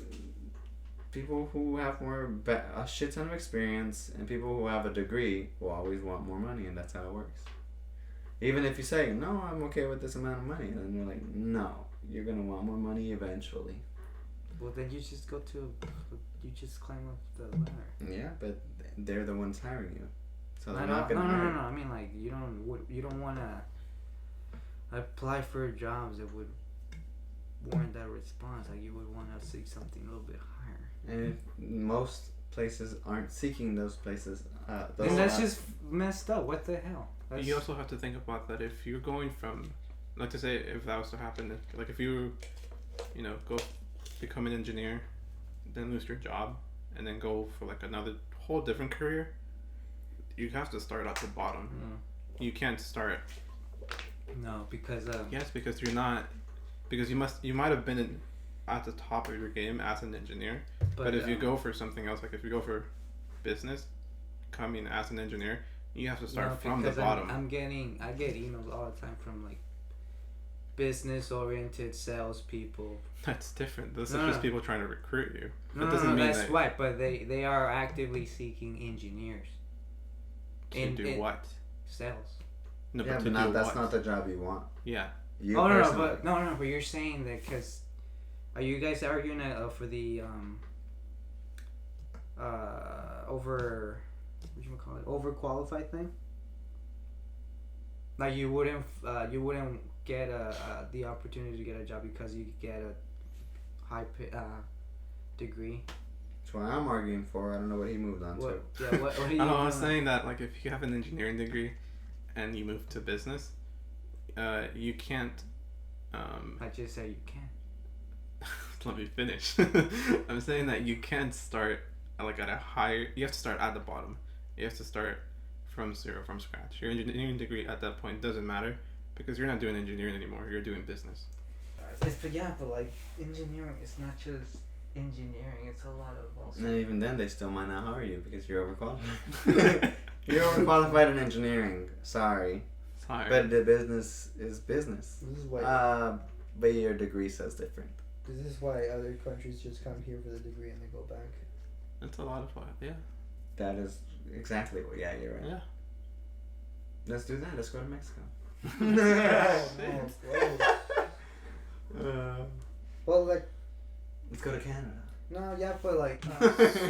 S1: people who have a shit ton of experience and people who have a degree will always want more money, and that's how it works. Even if you say, no, I'm okay with this amount of money, then you're like, no, you're gonna want more money eventually.
S2: Well, then you just you just climb up the ladder.
S1: Yeah, but they're the ones hiring you. So
S2: No,
S1: they're
S2: no,
S1: not gonna hire you.
S2: I mean, like you don't want to apply for jobs that would warrant that response. Like you would want to seek something a little bit higher.
S1: And most places aren't seeking those places.
S2: And that's just messed up. What the hell?
S3: You also have to think about that if you're going from, like to say, if that was to happen, like if you go become an engineer, then lose your job, and then go for like another whole different career, you have to start at the bottom. You can't start.
S2: No, because
S3: Yes, because you're not. Because you might have been at the top of your game as an engineer, but if you go for something else, like if you go for business, coming as an engineer, you have to start from the bottom.
S2: I get emails all the time from like business-oriented salespeople.
S3: That's different. This is just people trying to recruit you.
S2: No, that's right. But they are actively seeking engineers.
S3: To do what?
S2: Sales.
S3: No,
S1: Yeah,
S3: but
S1: but that's not the job you want.
S3: Yeah.
S1: You
S2: no,
S1: personally.
S2: but you're saying that because are you guys arguing for the overqualified thing? Like you wouldn't get the opportunity to get a job because you get a high degree.
S1: That's what I'm arguing for. I don't know what he moved on to.
S2: Yeah, what are you
S3: I was saying that like if you have an engineering degree and you move to business, you can't.
S2: I just said you can't.
S3: Let me finish. I'm saying that you can't start like at a higher. You have to start at the bottom. You have to start from zero, from scratch. Your engineering degree at that point doesn't matter because you're not doing engineering anymore. You're doing business.
S4: But like engineering, it's not just engineering. It's a lot of also.
S1: And even then, they still might not hire you because you're overqualified. You're overqualified in engineering. Sorry. But the business is business.
S4: This is why.
S1: But your degree says different.
S4: This is why other countries just come here for the degree and they go back.
S3: That's a lot of fun. Yeah.
S1: That is exactly what. Yeah, you're right.
S3: Yeah.
S1: Let's do that. Let's go to Mexico.
S4: Well, like.
S1: Let's go to Canada.
S4: No, yeah, but like.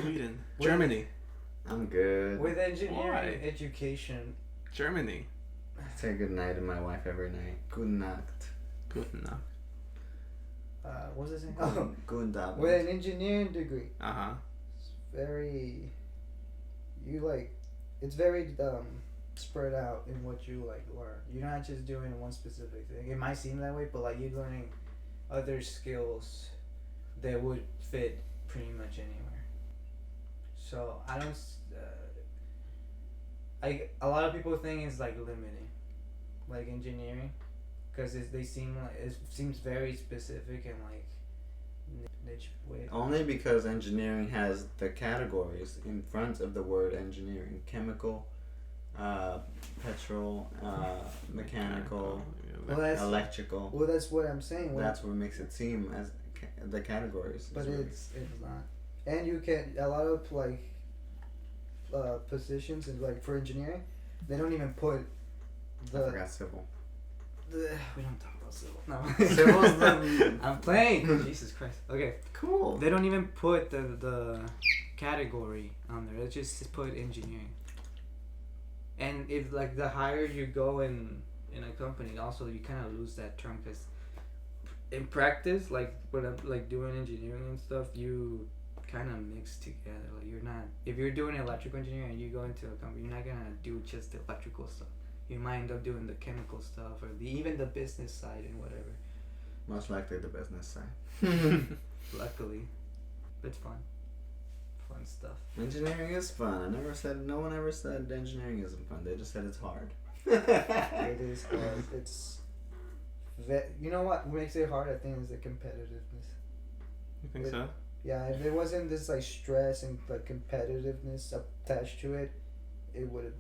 S3: Sweden. Germany.
S1: I'm good.
S4: With engineering
S3: Why?
S4: education.
S3: Germany.
S1: I say good night to my wife every night. Guten Nacht.
S3: Good enough.
S4: What's it saying? Oh,
S1: Guten Abend.
S4: with an engineering degree.
S3: Uh-huh.
S4: It's very. It's very spread out in what you like learn. You're not just doing one specific thing. It might seem that way, but like you're learning other skills that would fit pretty much anywhere. So I don't. A lot of people think it's like limiting, like engineering, because it seems very specific and like niche way.
S1: Only because engineering has the categories in front of the word engineering: chemical, petrol, mechanical, electrical.
S4: Well, that's what I'm saying.
S1: That's what makes it seem as the categories.
S4: But it's not. And you can a lot of like positions and like for engineering, they don't even put
S1: I forgot civil.
S2: We don't talk about civil. No.
S1: Civil's the.
S2: I'm playing. Jesus Christ. Okay.
S1: Cool.
S2: They don't even put the category on there. They just put engineering. And if like the higher you go in a company, also you kind of lose that term because in practice, like when I'm like doing engineering and stuff, you kind of mix together. Like you're not, if you're doing electrical engineering and you go into a company, you're not gonna do just the electrical stuff. You might end up doing the chemical stuff or even the business side and whatever.
S1: Most likely the business side.
S2: Luckily, it's fun stuff.
S1: Engineering is fun. No one ever said engineering isn't fun. They just said it's hard.
S4: It is hard. It's you know what makes it hard? I think is the competitiveness.
S3: You think so?
S4: Yeah, if there wasn't this like stress and like competitiveness attached to it, it would have,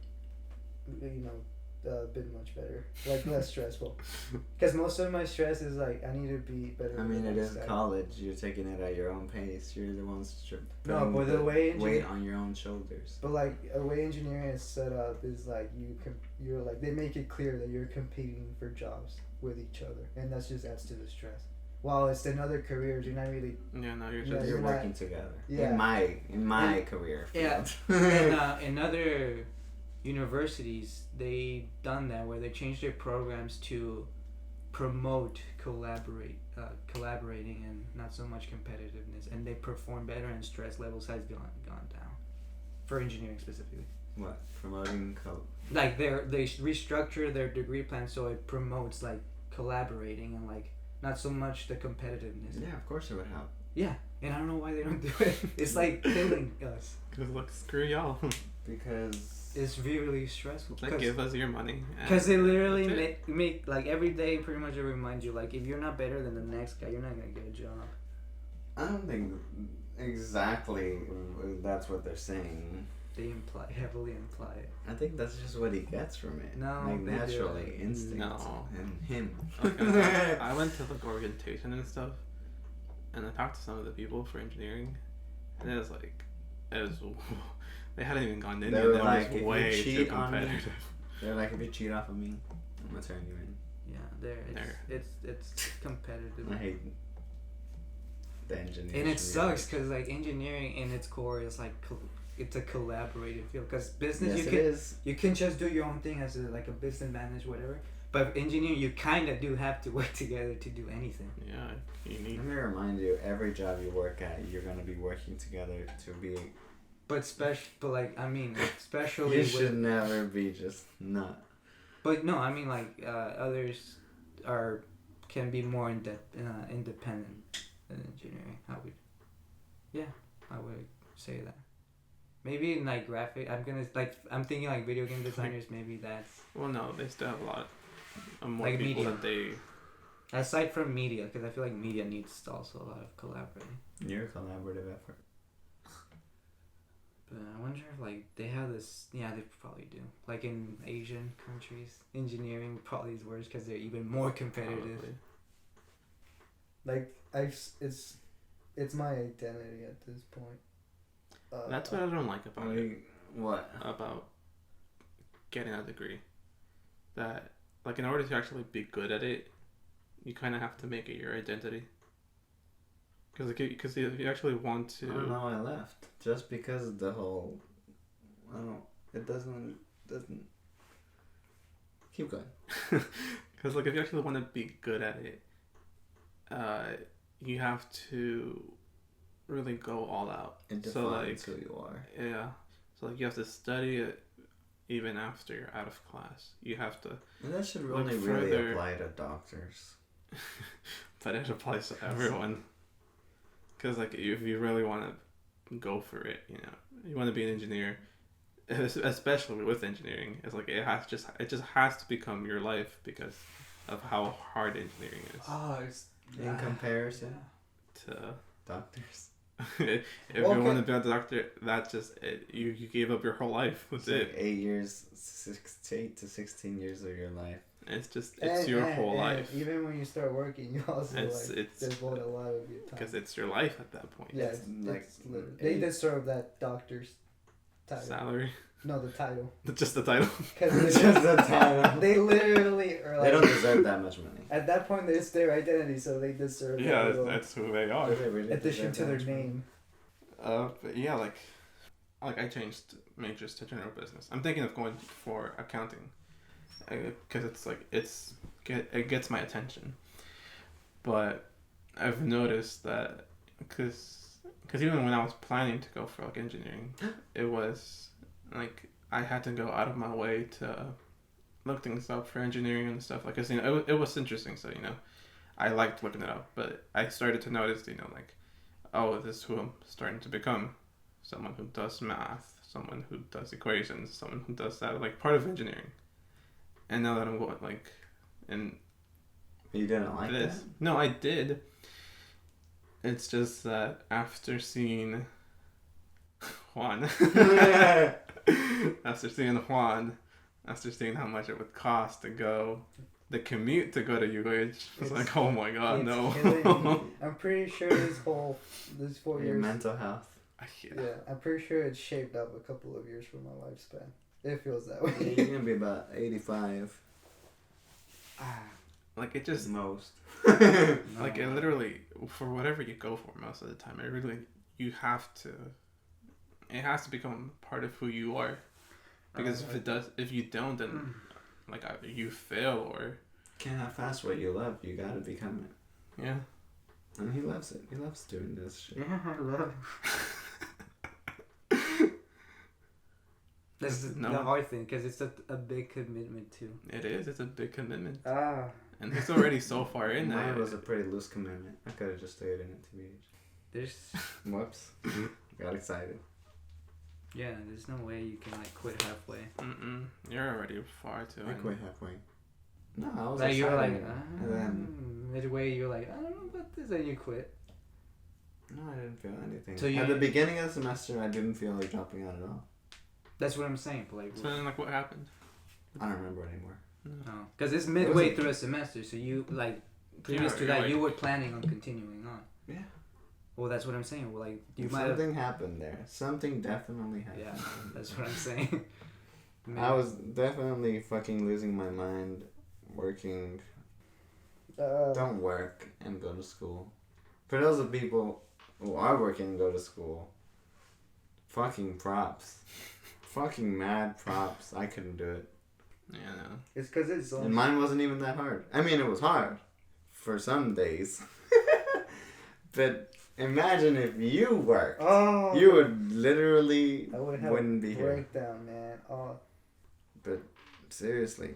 S4: been much better, like less stressful. Because most of my stress is like I need to be better.
S1: I mean, it is college. You're taking it at your own pace. You're the ones
S4: No, but the way
S1: weight on your own shoulders.
S4: But like a way engineering is set up is like you're like they make it clear that you're competing for jobs with each other, and that just adds to the stress. While it's in other careers, you're not really.
S3: Yeah, no, you're just
S1: You're working together.
S4: Yeah.
S1: In my career.
S2: Yeah. And in other universities, they done that where they changed their programs to promote collaborating and not so much competitiveness, and they perform better, and stress levels has gone down for engineering specifically.
S1: What? Promoting
S2: Like they restructure their degree plan so it promotes like collaborating and like not so much the competitiveness.
S1: Yeah, of course it would help.
S2: Yeah, and I don't know why they don't do it. It's like killing us.
S3: Cause look, screw y'all.
S1: Because
S2: it's really stressful.
S3: It's like, give us your money.
S2: Because it literally
S3: that's it.
S2: make like every day pretty much it reminds you like if you're not better than the next guy, you're not gonna get a job.
S1: I don't think exactly that's what they're saying.
S2: They heavily imply it.
S1: I think that's just what he gets from it.
S2: No,
S1: like
S2: they do.
S1: naturally, instinct.
S3: No.
S1: And him.
S3: Okay. I went to like orientation and stuff, and I talked to some of the people for engineering, and it was they hadn't even gone in
S1: They
S3: yet.
S1: were
S3: That
S1: like,
S3: was
S1: if you
S3: way too
S1: cheat on me-
S3: competitive.
S1: They're like, if you cheat off of me, I'm gonna turn you in.
S2: Yeah, it's competitive.
S1: I hate the engineering.
S2: And it sucks because like engineering in its core is like it's a collaborative field. Because business you can just do your own thing as like a business manager whatever. But engineering you kind of do have to work together to do anything.
S3: Yeah, you need.
S1: Let me remind you, every job you work at, you're gonna be working together to be.
S2: But especially
S1: You should never be just not.
S2: But no, I mean like others can be more independent than engineering. I would say that. Maybe in like graphic, I'm thinking like video game designers. Maybe that's
S3: Well, no, they still have a lot of more
S2: Like
S3: people
S2: media.
S3: that they.
S2: aside from media, because I feel like media needs also a lot of collaborating.
S1: You're a collaborative effort.
S2: But I wonder if like they have this. Yeah, they probably do. Like in Asian countries, engineering probably is worse because they're even more competitive.
S3: Probably.
S4: Like it's my identity at this point.
S3: That's what I don't like about it.
S1: What?
S3: About getting a degree. That, like, in order to actually be good at it, you kind of have to make it your identity. Because if you actually want to...
S1: I don't know, I left. Just because the whole... It doesn't... Keep going.
S3: Because, like, if you actually want to be good at it, you have to really go all out.
S1: It defines
S3: so, like,
S1: who you are.
S3: Yeah. So, like, you have to study it even after you're out of class. You have to...
S1: And that should
S3: look
S1: only really
S3: further.
S1: apply to doctors.
S3: But it applies to everyone. Because, like, if you really want to go for it, you know, you want to be an engineer, especially with engineering, it's like it just has to become your life because of how hard engineering is.
S2: Oh, it's
S1: In comparison
S3: To
S1: doctors.
S3: if you want to be a doctor, that's just it. You gave up your whole life. That's
S1: It's
S3: it.
S1: like 8 to 16 years of your life.
S3: It's your whole life.
S4: Even when you start working, you also
S3: It's
S4: devote a lot of your time.
S3: because it's your life at that point.
S4: Yeah,
S1: It's like
S4: it's they deserve that doctor's title.
S3: Salary,
S4: No, the title.
S3: just the title.
S4: Because
S1: Just the title.
S4: they literally are like.
S1: They don't deserve that much money.
S4: At that point, it's their identity, so they deserve
S3: Yeah,
S4: that little
S3: that's who they are.
S1: Do they really
S4: addition
S1: deserve
S4: to
S1: that
S4: their
S1: much money?
S4: name.
S3: But yeah, like I changed majors to general business. I'm thinking of going for accounting because it gets my attention. But I've noticed that because even when I was planning to go for like engineering, it was like I had to go out of my way to look things up for engineering and stuff. Like, 'cause, you know, it was interesting. So, you know, I liked looking it up, but I started to notice, you know, like, oh, this is who I'm starting to become. Someone who does math, someone who does equations, someone who does that, like, part of engineering. And now that I'm going, like, and
S1: You didn't like
S3: this.
S1: that?
S3: No, I did. It's just that after seeing Juan, after seeing how much it would cost to go, the commute to go to UH was like, oh my god,
S4: It's
S3: no.
S4: killing me. I'm pretty sure this 4
S1: Your
S4: years.
S1: mental health.
S3: Yeah.
S4: Yeah, I'm pretty sure it shaped up a couple of years from my lifespan. It feels that way.
S1: You're gonna be about 85
S3: Like, it just,
S1: most.
S3: like, it literally, for whatever you go for most of the time, it has to become part of who you are. Because if you don't, then, like, either you fail or...
S1: Can't have fast what you love. You gotta become it.
S3: Yeah.
S1: And he loves it. He loves doing this shit.
S2: Yeah, I love it. That's the hard thing because it's a big commitment too.
S3: It is. It's a big commitment.
S4: Ah.
S3: And he's already so far in there.
S1: Mine was a pretty loose commitment. I could have just stayed in it, TBH.
S2: There's
S1: Whoops. Got excited.
S2: Yeah, there's no way you can like quit halfway.
S3: You're already far too.
S1: I quit halfway. No, I was
S2: Like you're like,
S1: excited. And then
S2: midway you're like, I don't know about this, and you quit.
S1: no, I didn't feel anything.
S2: So
S1: At the beginning of the semester, I didn't feel like dropping out at all.
S2: That's what I'm saying. But like,
S3: So then, like, what happened?
S1: I don't remember anymore.
S2: no, because it's midway through a semester, so you like previous to
S3: you're
S2: that
S3: like-
S2: you were planning on continuing on.
S1: Yeah.
S2: Well, that's what I'm saying. Well, like you might have.
S1: Something happened there. Something definitely happened.
S2: Yeah, that's what I'm saying.
S1: I was definitely fucking losing my mind working. Don't work and go to school. For those of people who are working and go to school, fucking props. Fucking mad props. I couldn't do it.
S3: Yeah, no.
S4: It's because it's so.
S1: And mine wasn't even that hard. I mean, it was hard for some days. But imagine if you worked.
S4: Oh.
S1: You would literally
S4: I would have
S1: wouldn't be
S4: a
S1: here.
S4: breakdown, man. Oh.
S1: But seriously,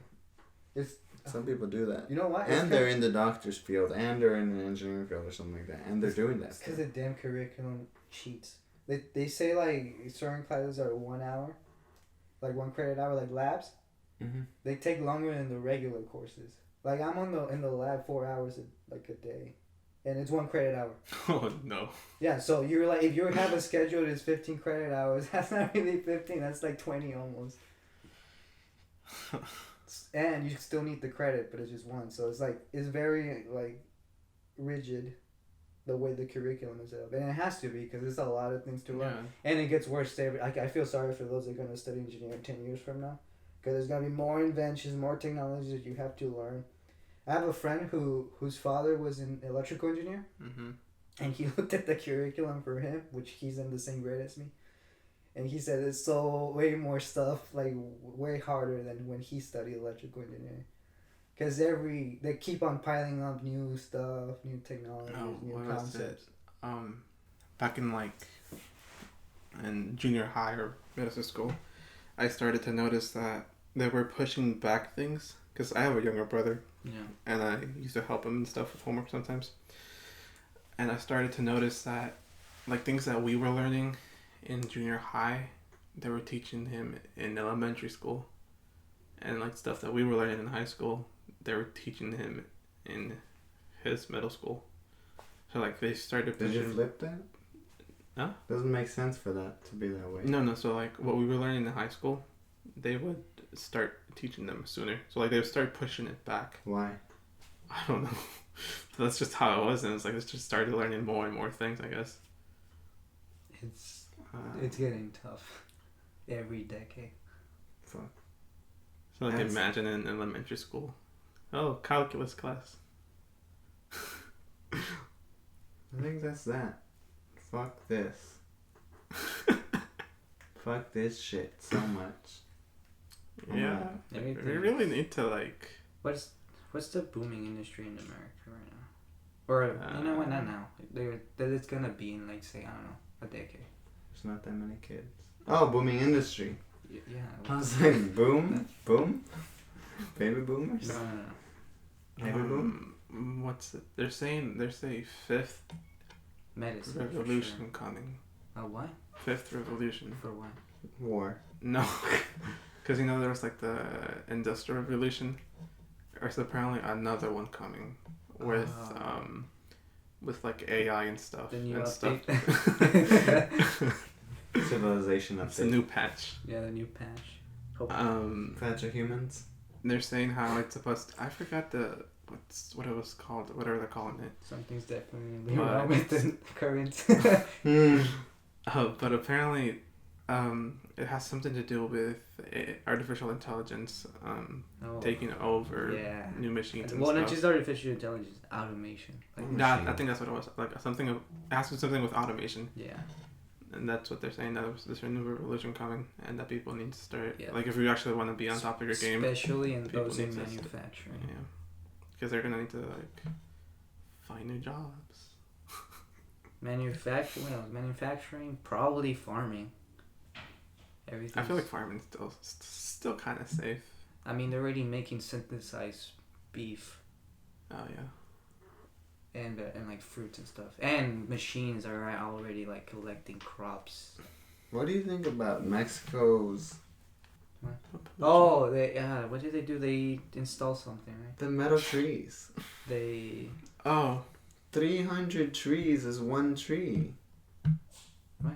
S4: It's.
S1: some people do that.
S4: You know what?
S1: And they're in the doctor's field, and they're in the engineering field or something like that, and they're doing that.
S4: It's because the damn curriculum cheats. They say like certain classes are 1 hour, like 1 credit hour, like labs.
S1: Mm-hmm.
S4: They take longer than the regular courses. Like I'm in the lab 4 hours a day, and it's 1 credit hour.
S3: Oh no.
S4: Yeah, so you're like if you have a schedule that's 15 credit hours, that's not really 15. That's like 20 almost. And you still need the credit, but it's just 1. So it's like it's very like rigid, the way the curriculum is set up, and it has to be because there's a lot of things to learn,
S3: Yeah.
S4: and it gets worse. Like I feel sorry for those that are gonna study engineering 10 years from now, because there's gonna be more inventions, more technologies that you have to learn. I have a friend whose father was an electrical engineer, and he looked at the curriculum for him, which he's in the same grade as me. And he said it's so way more stuff, like way harder than when he studied electrical engineering. Because they keep on piling up new stuff, new technologies, new
S3: what was
S4: concepts.
S3: it? Back in like in junior high or middle school, I started to notice that they were pushing back things. Because I have a younger brother, and I used to help him and stuff with homework sometimes. And I started to notice that, like things that we were learning in junior high, they were teaching him in elementary school, and like stuff that we were learning in high school, they were teaching him in his middle school. So like they started.
S1: Did you flip that?
S3: Huh?
S1: Doesn't make sense for that to be that way.
S3: No. So like what we were learning in high school, they would start teaching them sooner. So like they would start pushing it back.
S1: Why?
S3: I don't know. But that's just how it was, and it's like it's just started learning more and more things, I guess.
S2: It's getting tough every decade.
S1: Fuck.
S3: So like
S1: That's-
S3: imagine in elementary school, oh, calculus class.
S1: I think that's that. Fuck this. Fuck this shit so much.
S3: Yeah,
S2: Everything.
S3: we really need to like.
S2: What's the booming industry in America right now? Or you know what? Not now. That it's gonna be in like say I don't know a decade.
S1: There's not that many kids. Oh, booming industry.
S2: Yeah.
S1: I was like, boom? Boom? Baby boomers?
S2: No.
S1: Baby boom?
S3: What's it? They're saying 5th
S2: Medicine.
S3: revolution
S2: For sure.
S3: coming.
S2: A what?
S3: 5th revolution.
S2: For what?
S1: War.
S3: No, because there was like the industrial revolution. There's apparently another one coming with like AI and stuff.
S2: The new
S3: and
S2: update.
S1: Civilization
S3: It's a
S1: update.
S3: new patch.
S2: Yeah, the new patch.
S1: Patch of humans.
S3: They're saying how it's supposed to, I forgot what it was called, whatever they're calling it.
S2: Something's definitely
S3: But-
S2: wrong with the current.
S1: Hmm.
S3: But apparently, it has something to do with artificial intelligence taking over new machines and
S2: well,
S3: stuff.
S2: not just artificial intelligence, automation. Like,
S3: I think that's what it was. Like it has something with automation.
S2: yeah.
S3: And that's what they're saying, that there's a new revolution coming, and that people need to start.
S2: Yeah.
S3: Like, if you actually want to be on top of your game.
S2: Especially in
S3: people
S2: those in
S3: need to
S2: manufacturing.
S3: Yeah. Because they're going to need to, like, find new jobs.
S2: Manufacturing, probably farming. Everything.
S3: I feel like farming's still kind of safe.
S2: I mean, they're already making synthesized beef
S3: Oh, yeah.
S2: and like fruits and stuff, and machines are already like collecting crops
S1: What do you think about Mexico's
S2: Oh, they what did they do? They install something, right?
S1: the metal trees?
S2: They
S1: 300 trees is one tree.
S2: What?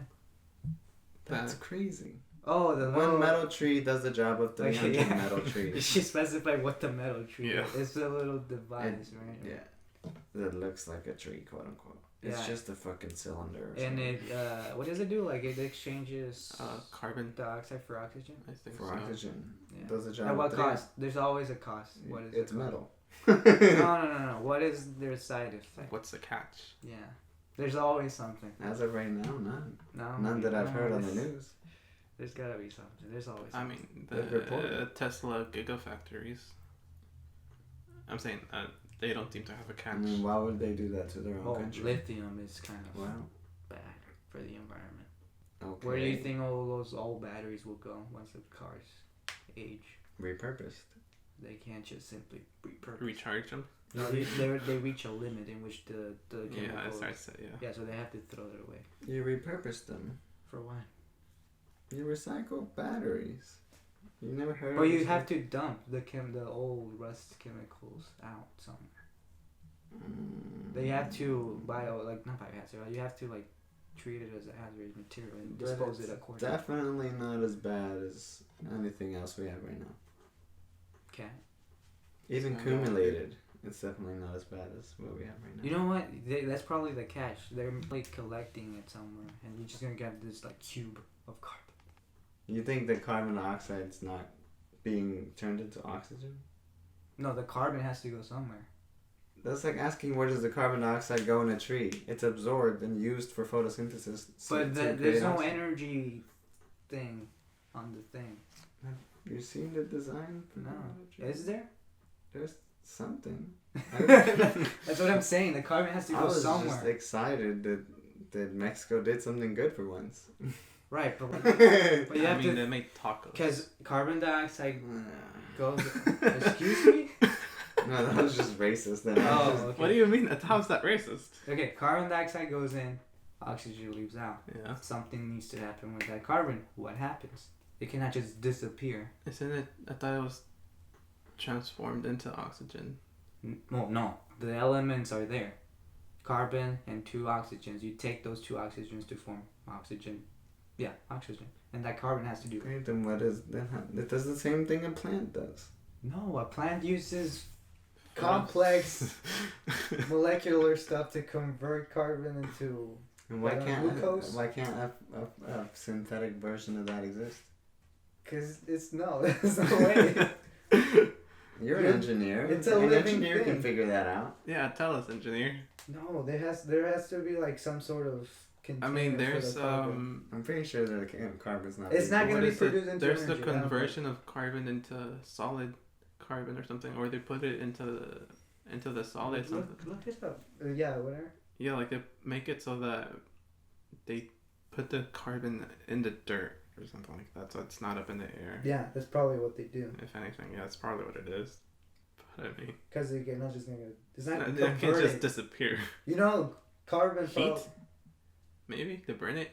S1: That's crazy.
S2: Oh, the
S1: One metal tree does the job of 300
S2: yeah.
S1: metal
S2: You
S1: trees.
S2: should specify what the metal tree
S3: Yeah.
S2: is. It's a little device, right?
S1: Yeah. That looks like a tree, quote unquote. It's
S2: Yeah.
S1: just a fucking cylinder. Or
S2: And
S1: something.
S2: it, what does it do? Like it exchanges
S3: Carbon,
S2: dioxide for oxygen.
S3: I think
S1: for
S3: so.
S1: oxygen.
S2: Yeah.
S1: Does the job.
S2: At what
S1: of three-
S2: cost? There's always a cost. What is
S1: It's
S2: the cost?
S1: metal.
S2: No. What is their side effect?
S3: What's the catch?
S2: Yeah. There's always something.
S1: As of right now, none.
S2: No.
S1: None that I've
S2: no,
S1: heard on the
S2: there's-
S1: news.
S2: There's gotta be something. There's always.
S3: I
S2: Something.
S3: mean,
S1: They've reported.
S3: the Tesla gigafactories. I'm saying they don't seem to have a catch.
S1: I mean, why would they do that to their own
S2: Well,
S1: country?
S2: lithium is kind of
S1: Wow.
S2: bad for the environment.
S1: Okay.
S2: Where do you think all those old batteries will go once the cars age?
S1: Repurposed.
S2: They can't just simply repurpose.
S3: Recharge them.
S2: No, they reach a limit in which the
S3: Yeah,
S2: chemicals.
S3: that's right. Yeah.
S2: Yeah, so they have to throw it away.
S1: You repurposed them.
S2: For what?
S1: You recycle batteries. You never heard
S2: But
S1: of
S2: you
S1: this
S2: have to dump the old rust chemicals out somewhere. They have to not biohazard. You have to like treat it as a hazardous material and
S1: But
S2: dispose
S1: it's
S2: it accordingly.
S1: Definitely not as bad as anything else we have right now.
S2: Okay.
S1: Even
S3: It's not
S1: accumulated, it's definitely not as bad as what we have right now.
S2: You know what? That's probably the catch. They're like collecting it somewhere, and you're just gonna get this like cube of carbon.
S1: You think that carbon dioxide's not being turned into oxygen?
S2: No, the carbon has to go somewhere.
S1: That's like asking where does the carbon dioxide go in a tree? It's absorbed and used for photosynthesis.
S2: But
S1: to
S2: there's
S1: create
S2: no
S1: oxygen.
S2: energy thing on the thing.
S1: You seen the design? for
S2: No.
S1: the tree?
S2: Is there?
S1: There's something.
S2: That's what I'm saying. The carbon has to
S1: I
S2: go
S1: was
S2: somewhere.
S1: just excited that Mexico did something good for once.
S2: Right, but you
S3: I
S2: have
S3: mean,
S2: to,
S3: they make tacos.
S2: because carbon dioxide goes. Excuse me.
S1: No, that was just racist. Then
S2: Oh, okay.
S3: What do you mean? How's that racist?
S2: Okay, carbon dioxide goes in, oxygen leaves out.
S3: Yeah.
S2: Something needs to happen with that carbon. What happens? It cannot just disappear.
S3: Isn't it? I thought it was transformed into oxygen.
S2: No. The elements are there. Carbon and 2 oxygens. You take those 2 oxygens to form oxygen. Yeah, oxygen. And that carbon has to do.
S1: Okay, then what is that? It does the same thing a plant does.
S2: No, a plant uses.
S4: Complex molecular stuff to convert carbon into.
S1: And why
S4: Like
S1: can't
S4: glucose?
S1: a synthetic version of that exist?
S4: Cause there's no way.
S1: You're an engineer.
S4: It's a
S1: An
S4: living
S1: engineer can
S4: thing.
S1: figure that out.
S3: Yeah, tell us, engineer.
S4: No, there has to be like some sort of.
S3: I mean,
S4: container for
S3: there's
S4: the carbon.
S1: I'm pretty sure that carbon's not.
S4: It's not
S1: being-
S4: gonna
S3: what
S4: be
S3: is it?
S4: produced into
S3: There's the
S4: energy, I don't
S3: conversion of carbon into solid carbon or something, or they put it into the solid something.
S4: Look it up. Yeah, whatever.
S3: Yeah, like they make it so that they put the carbon in the dirt or something like that, so it's not up in the air.
S4: Yeah, that's probably what they do.
S3: If anything, yeah, that's probably what it is. But I mean,
S4: Cause they're not just gonna. It's not
S3: it can't
S4: converted.
S3: just disappear.
S4: You know, carbon.
S3: Heat? Maybe they burn it.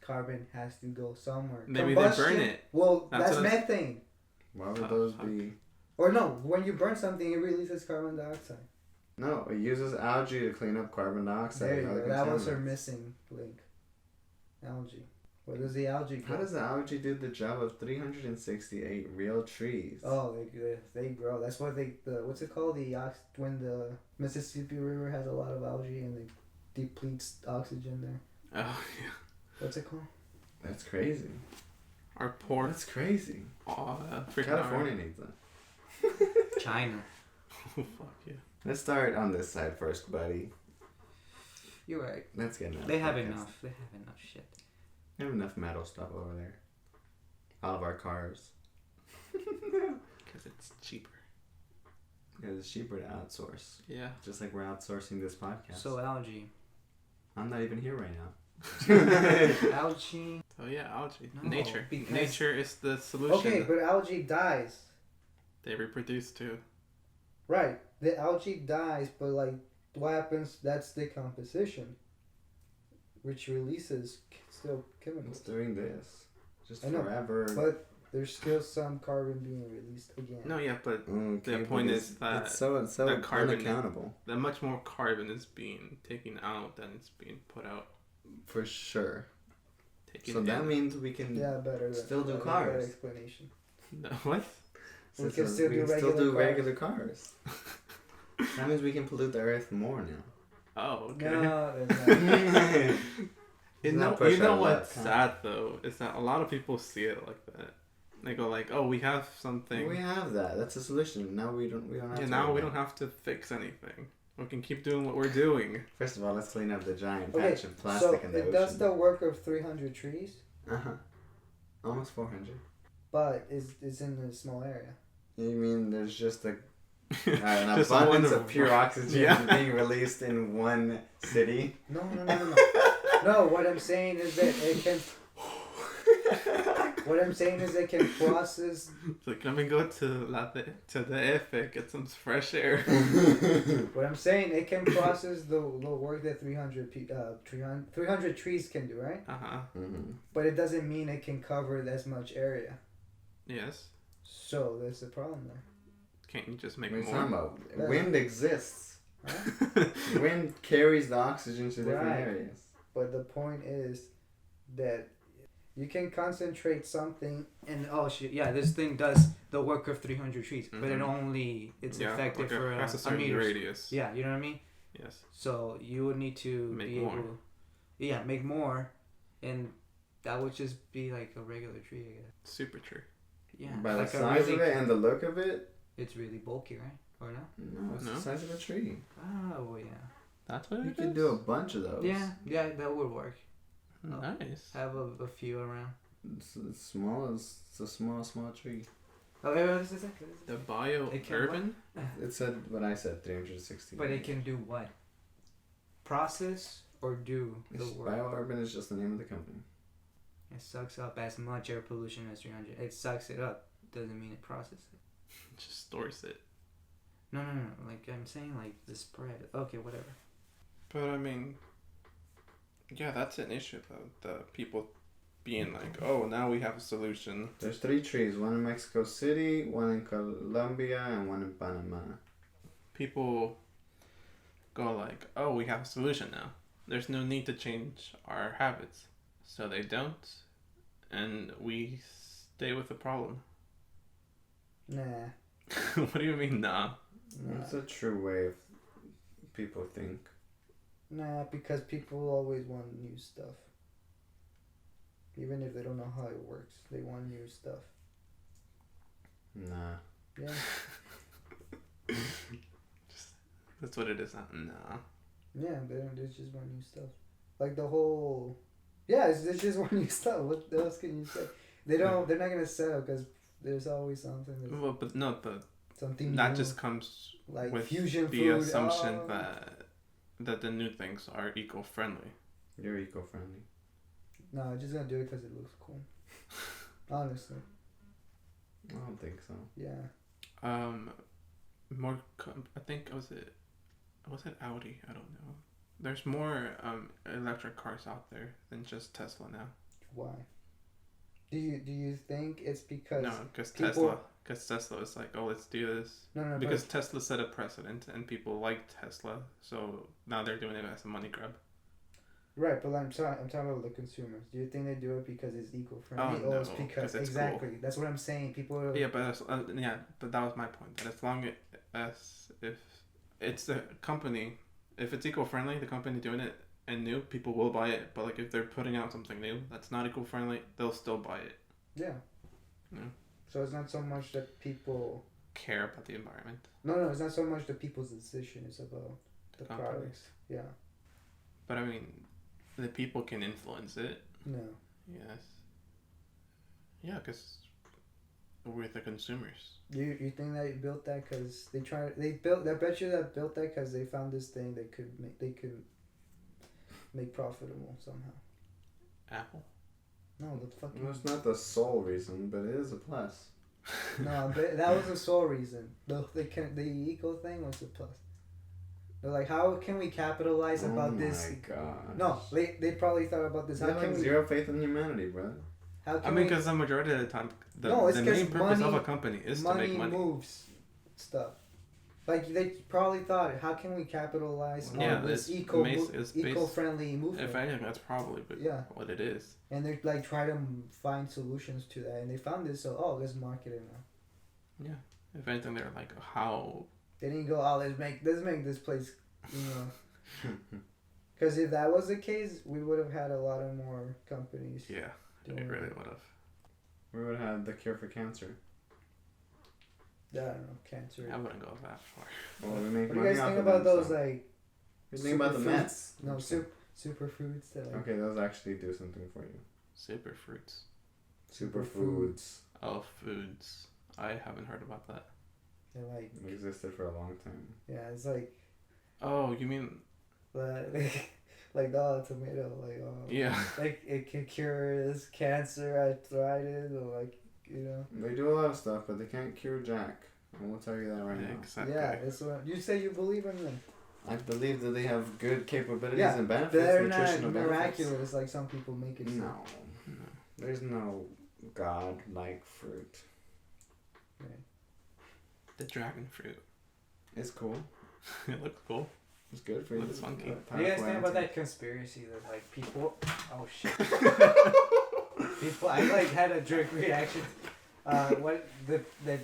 S4: Carbon has to go somewhere.
S3: Maybe they burn it.
S4: Well,
S3: That's
S4: that's
S3: what it's-
S4: methane.
S1: Why would
S3: Oh,
S1: those
S3: fuck.
S1: be?
S4: Or no, when you burn something, it releases carbon dioxide.
S1: No, it uses algae to clean up carbon dioxide.
S4: There you
S1: and other
S4: go. That was her
S1: contaminants.
S4: missing link. Algae. What does the algae?
S1: How
S4: do?
S1: does the algae do the job of 368 real trees?
S4: Oh, they grow. That's why what's it called? When the Mississippi River has a lot of algae and it depletes oxygen there.
S3: Oh yeah.
S4: What's it called?
S1: That's crazy.
S3: Our poor
S1: That's crazy.
S3: freaking
S1: California needs that.
S2: China.
S3: Oh fuck yeah.
S1: Let's start on this side first, buddy.
S2: You're right.
S1: Let's get enough.
S2: They have
S1: podcast.
S2: enough. They have enough shit.
S1: We have enough metal stuff over there. All of our cars.
S3: Because it's cheaper.
S1: Because it's cheaper to outsource.
S3: Yeah.
S1: Just like we're outsourcing this podcast.
S2: So algae.
S1: I'm not even here right now.
S2: Algae.
S3: Oh yeah, algae.
S2: No,
S3: Nature.
S2: because-
S3: Nature is the solution.
S4: Okay, but algae dies.
S3: They reproduce too.
S4: Right. The algae dies, but like what happens? That's decomposition. which releases still
S1: It's
S4: chemicals.
S1: doing this. Just
S4: I know,
S1: forever.
S4: But there's still some carbon being released again.
S3: No, yeah, but
S1: Okay,
S3: the
S1: but
S3: point
S1: it's-
S3: is that
S1: it's so
S3: that carbon-
S1: unaccountable.
S3: that much more carbon is being taken out than it's being put out.
S1: For sure.
S3: Taken
S1: So that
S3: in.
S1: means we can
S4: Yeah, better.
S1: Still do
S4: better
S1: cars.
S4: explanation.
S3: No, what?
S4: We can still do
S1: regular cars. That means we can pollute the earth more now.
S3: Oh, okay.
S4: No, there's not.
S3: You
S1: Not
S3: know,
S1: push
S3: you know
S1: our
S3: what's
S1: luck, huh?
S3: sad though is that a lot of people see it like that. They go like, "Oh, we have something.
S1: We have that. That's a solution. Now we don't have
S3: Yeah,
S1: to
S3: now
S1: worry
S3: we
S1: about
S3: don't have to fix anything. We can keep doing what we're doing."
S1: First of all, let's clean up the giant
S4: Okay,
S1: patch of
S4: so
S1: plastic in the
S4: it
S1: ocean.
S4: does the work of 300 trees,
S1: Almost 400.
S4: but it's in a small area.
S1: You mean there's just an
S3: Just
S1: abundance
S3: one
S1: of pure oxygen
S3: Yeah.
S1: being released in one city?
S4: No. No, what I'm saying is that it can. What I'm saying is it can process.
S3: It's like, let me go to the Efe, get some fresh air.
S4: What I'm saying, it can process the work that 300 trees can do, right?
S1: Mm-hmm.
S4: But it doesn't mean it can cover as much area.
S3: Yes.
S4: So there's a problem there.
S3: Can't you just make
S1: What are you talking
S3: more?
S1: about?
S4: Yeah.
S1: Wind exists.
S4: Huh?
S1: Wind carries the oxygen to different
S4: Right.
S1: areas.
S4: But the point is that you can concentrate something.
S2: And oh shit, yeah, this thing does the work of 300 trees, but it
S3: Mhm.
S2: only it's
S3: Yeah,
S2: effective
S3: like
S2: for
S3: has a
S2: a
S3: certain
S2: meter.
S3: radius.
S2: Yeah, you know what I mean.
S3: Yes.
S2: So you would need to
S3: Make
S2: be
S3: more.
S2: able, yeah, make more, and that would just be like a regular tree, I guess.
S3: Super true.
S2: Yeah,
S1: By
S2: like
S1: the
S2: a
S1: size
S2: really,
S1: of it and the look of it,
S2: it's really bulky, right? Or not?
S1: no, it's
S3: No?
S1: the size of a tree.
S2: Oh yeah.
S3: That's what
S1: You
S3: it
S1: could
S3: is?
S1: do a bunch of those.
S2: Yeah, that would work.
S3: Nice.
S2: Have a few around.
S1: It's small. It's a small tree.
S2: Oh, wait, what is this?
S3: The bio
S2: It can
S3: urban?
S1: It said what I said, 360.
S2: But it can do what? Process or do the work?
S1: BioUrban is just the name of the company.
S2: It sucks up as much air pollution as 300. It sucks it up. Doesn't mean it processes it.
S3: Just stores it.
S2: No. Like I'm saying, like the spread. Okay, whatever.
S3: But I mean, yeah, that's an issue though. The people being like, "Oh, now we have a solution."
S1: There's 3 trees. One in Mexico City, one in Colombia, and one in Panama.
S3: People go like, "Oh, we have a solution now. There's no need to change our habits." So they don't, and we stay with the problem.
S4: Nah.
S3: What do you mean, nah?
S1: That's a true way of people think.
S4: Nah, because people always want new stuff. Even if they don't know how it works, they want new stuff.
S1: Nah.
S4: Yeah.
S3: That's what it is. Nah.
S4: Yeah, they just want new stuff. Like the whole. Yeah, it's just want new stuff. What else can you say? They're not gonna settle because there's always something.
S3: Well, but no,
S4: Something
S3: that
S4: new,
S3: just comes
S4: like
S3: with
S4: fusion
S3: the
S4: food.
S3: assumption
S4: oh.
S3: that the new things are eco-friendly.
S1: You're eco-friendly.
S4: No, I'm just gonna do it because it looks cool. Honestly,
S1: I don't think so.
S4: yeah.
S3: I think was it Audi? I don't know. There's more electric cars out there than just Tesla now.
S4: Why? Do you think it's because
S3: No, because
S4: people-
S3: Tesla is like, oh, let's do this.
S4: no
S3: Because Tesla set a precedent and people liked Tesla, so now they're doing it as a money grab.
S4: right, but I'm talking about the consumers. Do you think they do it because it's eco-friendly,
S3: Oh,
S4: or it's
S3: no,
S4: because
S3: 'cause it's
S4: exactly that's what I'm saying? People.
S3: Yeah, but that was my point. That as long as if it's the company, if it's eco-friendly, the company doing it and new, people will buy it. But like if they're putting out something new that's not eco-friendly, they'll still buy it.
S4: Yeah.
S3: Yeah.
S4: So it's not so much that people.
S3: Care about the environment.
S4: No, it's not so much the people's decision. It's about the
S3: Companies.
S4: products. Yeah.
S3: But I mean, the people can influence it.
S4: No.
S3: Yes. Yeah, because we're the consumers.
S4: You think they built that because I bet you that built that because they found this thing they could make profitable somehow.
S3: Apple.
S4: No, the fucking.
S1: Well, it's not the sole reason, but it is a plus.
S4: No, but that was the sole reason. The eco thing was a plus. They're like, how can we capitalize about this?
S1: Oh my god.
S4: No, they probably thought about this.
S1: They
S4: How
S1: have
S4: can
S1: like
S4: we?
S1: zero faith in humanity, bro.
S4: How
S3: I
S4: can
S3: mean,
S4: we?
S3: because the majority of the time, the
S4: No, it's
S3: main
S4: 'cause
S3: purpose of
S4: money-
S3: a company is to
S4: money
S3: make money.
S4: moves stuff. Like they probably thought, how can we capitalize
S3: Yeah,
S4: on this
S3: it's based-
S4: eco-friendly movement?
S3: If anything, that's probably
S4: Yeah.
S3: what it is.
S4: And they like try to find solutions to that, and they found this. So let's market it now.
S3: Yeah. If anything, they're like, how?
S4: They didn't go, let's make this place, you know. Because if that was the case, we would have had a lot of more companies.
S3: Yeah,
S4: doing
S3: it really
S4: it.
S3: would have.
S1: We would have the cure for cancer.
S4: I don't know, cancer.
S3: I wouldn't go that far.
S1: Well, we make
S4: What do you
S1: money
S4: guys
S1: off
S4: think
S1: of
S4: about
S1: them,
S4: those
S1: so.
S4: like?
S1: You think about the
S4: superfruits?
S1: Mets?
S4: No,
S1: Okay.
S4: superfruits that like.
S1: Okay, those actually do something for you.
S3: Super fruits.
S1: Superfoods.
S3: Oh, foods. I haven't heard about that.
S4: They're like,
S1: It existed for a long time.
S4: yeah, it's like,
S3: Oh, you mean?
S4: like tomato, like
S3: Yeah.
S4: like it can cure this cancer, arthritis, or like you know.
S1: They do a lot of stuff, but they can't cure Jack. I will tell you that right now.
S3: Exactly.
S4: Yeah, that's what you say. You believe in them.
S1: I believe that they have good capabilities
S4: Yeah,
S1: and benefits,
S4: They're not
S1: nutritional benefits.
S4: miraculous like some people make it.
S1: No. There's no god-like fruit.
S3: The dragon fruit.
S1: It's cool.
S3: It looks cool.
S1: It's good for you.
S3: Looks funky.
S4: What do you guys think about that conspiracy that like people? Oh shit! People, I like had a jerk reaction. What the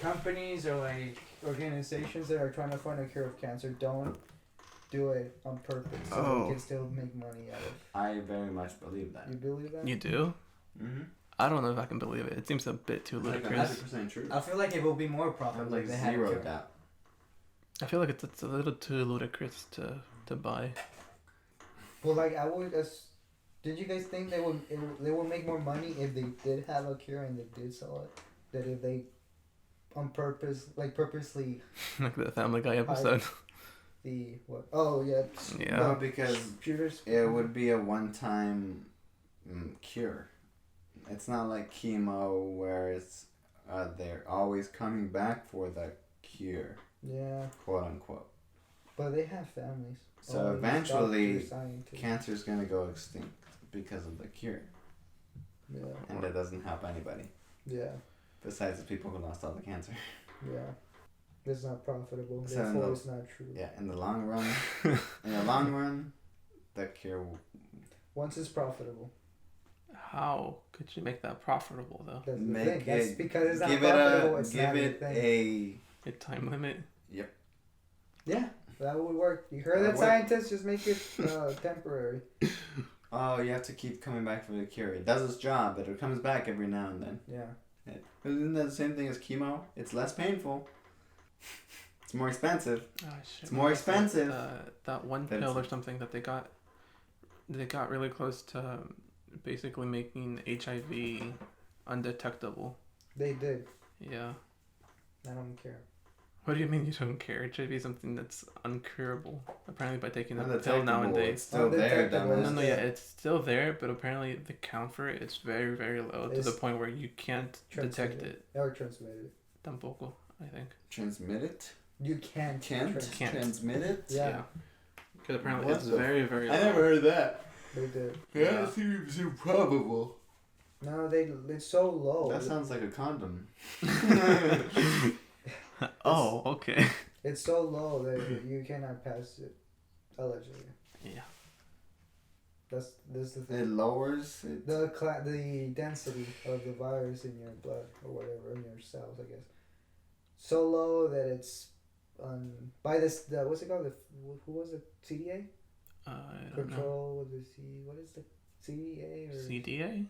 S4: companies or like organizations that are trying to find a cure of cancer don't do it on purpose, so
S3: Oh.
S4: they can still make money out of it.
S1: I very much believe that.
S4: You believe that?
S3: You do?
S1: Mm-hmm.
S3: I don't know if I can believe it. It seems a bit too
S1: Like
S3: ludicrous.
S1: 100% true.
S4: I feel like it will be more
S1: I have
S4: profitable
S1: like
S4: if they had a
S1: zero
S4: cure.
S1: doubt.
S3: I feel like it's a little too ludicrous to buy.
S4: Well, like I would. Did you guys think they would make more money if they did have a cure and they did sell it? That if they, on purpose, like purposely,
S3: Like the Family Guy episode.
S4: the what? Oh yeah.
S3: Yeah.
S1: No, because
S4: Computers.
S1: it would be a one-time cure. It's not like chemo where it's they're always coming back for the cure,
S4: Yeah,
S1: quote unquote.
S4: but they have families.
S1: So
S4: All these
S1: eventually,
S4: doctors, scientists.
S1: cancer's gonna go extinct because of the cure,
S4: Yeah,
S1: and that doesn't help anybody
S4: yeah,
S1: besides the people who lost all the cancer.
S4: yeah. It's not profitable.
S1: So
S4: Therefore,
S1: no.
S4: it's not true.
S1: Yeah, in the long run, the cure.
S4: Once it's profitable,
S3: How could you make that profitable though?
S4: that's the
S1: Make
S4: thing. That's
S1: it-
S4: because it's not
S1: give
S4: profitable. It's not
S1: it
S4: a thing.
S1: a
S3: A time limit?
S4: Yeah, that would work. You heard
S1: That
S4: that,
S1: would-
S4: scientists? Just make it temporary.
S1: Oh, you have to keep coming back for the cure. It does its job, but it comes back every now and then.
S4: Yeah.
S1: Isn't that the same thing as chemo? It's less painful. It's more expensive.
S3: Oh, shit.
S1: It's more expensive.
S3: That one
S1: Then
S3: pill
S1: it's-
S3: or something that they got really close to basically making HIV undetectable.
S4: They did.
S3: Yeah.
S4: I don't care.
S3: What do you mean you don't care? HIV is something that's uncurable. Apparently by taking that pill
S1: Undetectable, It's
S3: nowadays.
S1: still there,
S4: Undetectable
S1: dumbass.
S3: No,
S4: is
S3: no,
S4: the-
S3: yeah, it's still there, but apparently the count for it is very, very low to the
S4: It's
S3: point where you can't detect
S4: transmitted.
S3: it.
S4: Or transmitted.
S3: Tampoco, I think.
S1: Transmit it?
S4: You can't.
S1: Can't?
S3: Can't.
S1: Transmit it?
S4: Yeah,
S3: Because apparently
S1: What
S3: it's
S1: the-
S3: very, very low.
S1: I never heard that.
S4: they did.
S3: Yeah.
S1: That seems improbable.
S4: No, it's so low.
S1: That sounds like a condom.
S3: Oh, okay.
S4: It's so low that you cannot pass it. Allegedly.
S3: Yeah.
S4: That's the thing.
S1: It lowers it.
S4: The density of the virus in your blood or whatever in your cells, I guess, so low that it's by the what's it called? Who was it? CDA?
S3: I don't know.
S4: Control with the C. What is the CDA or
S3: CDA?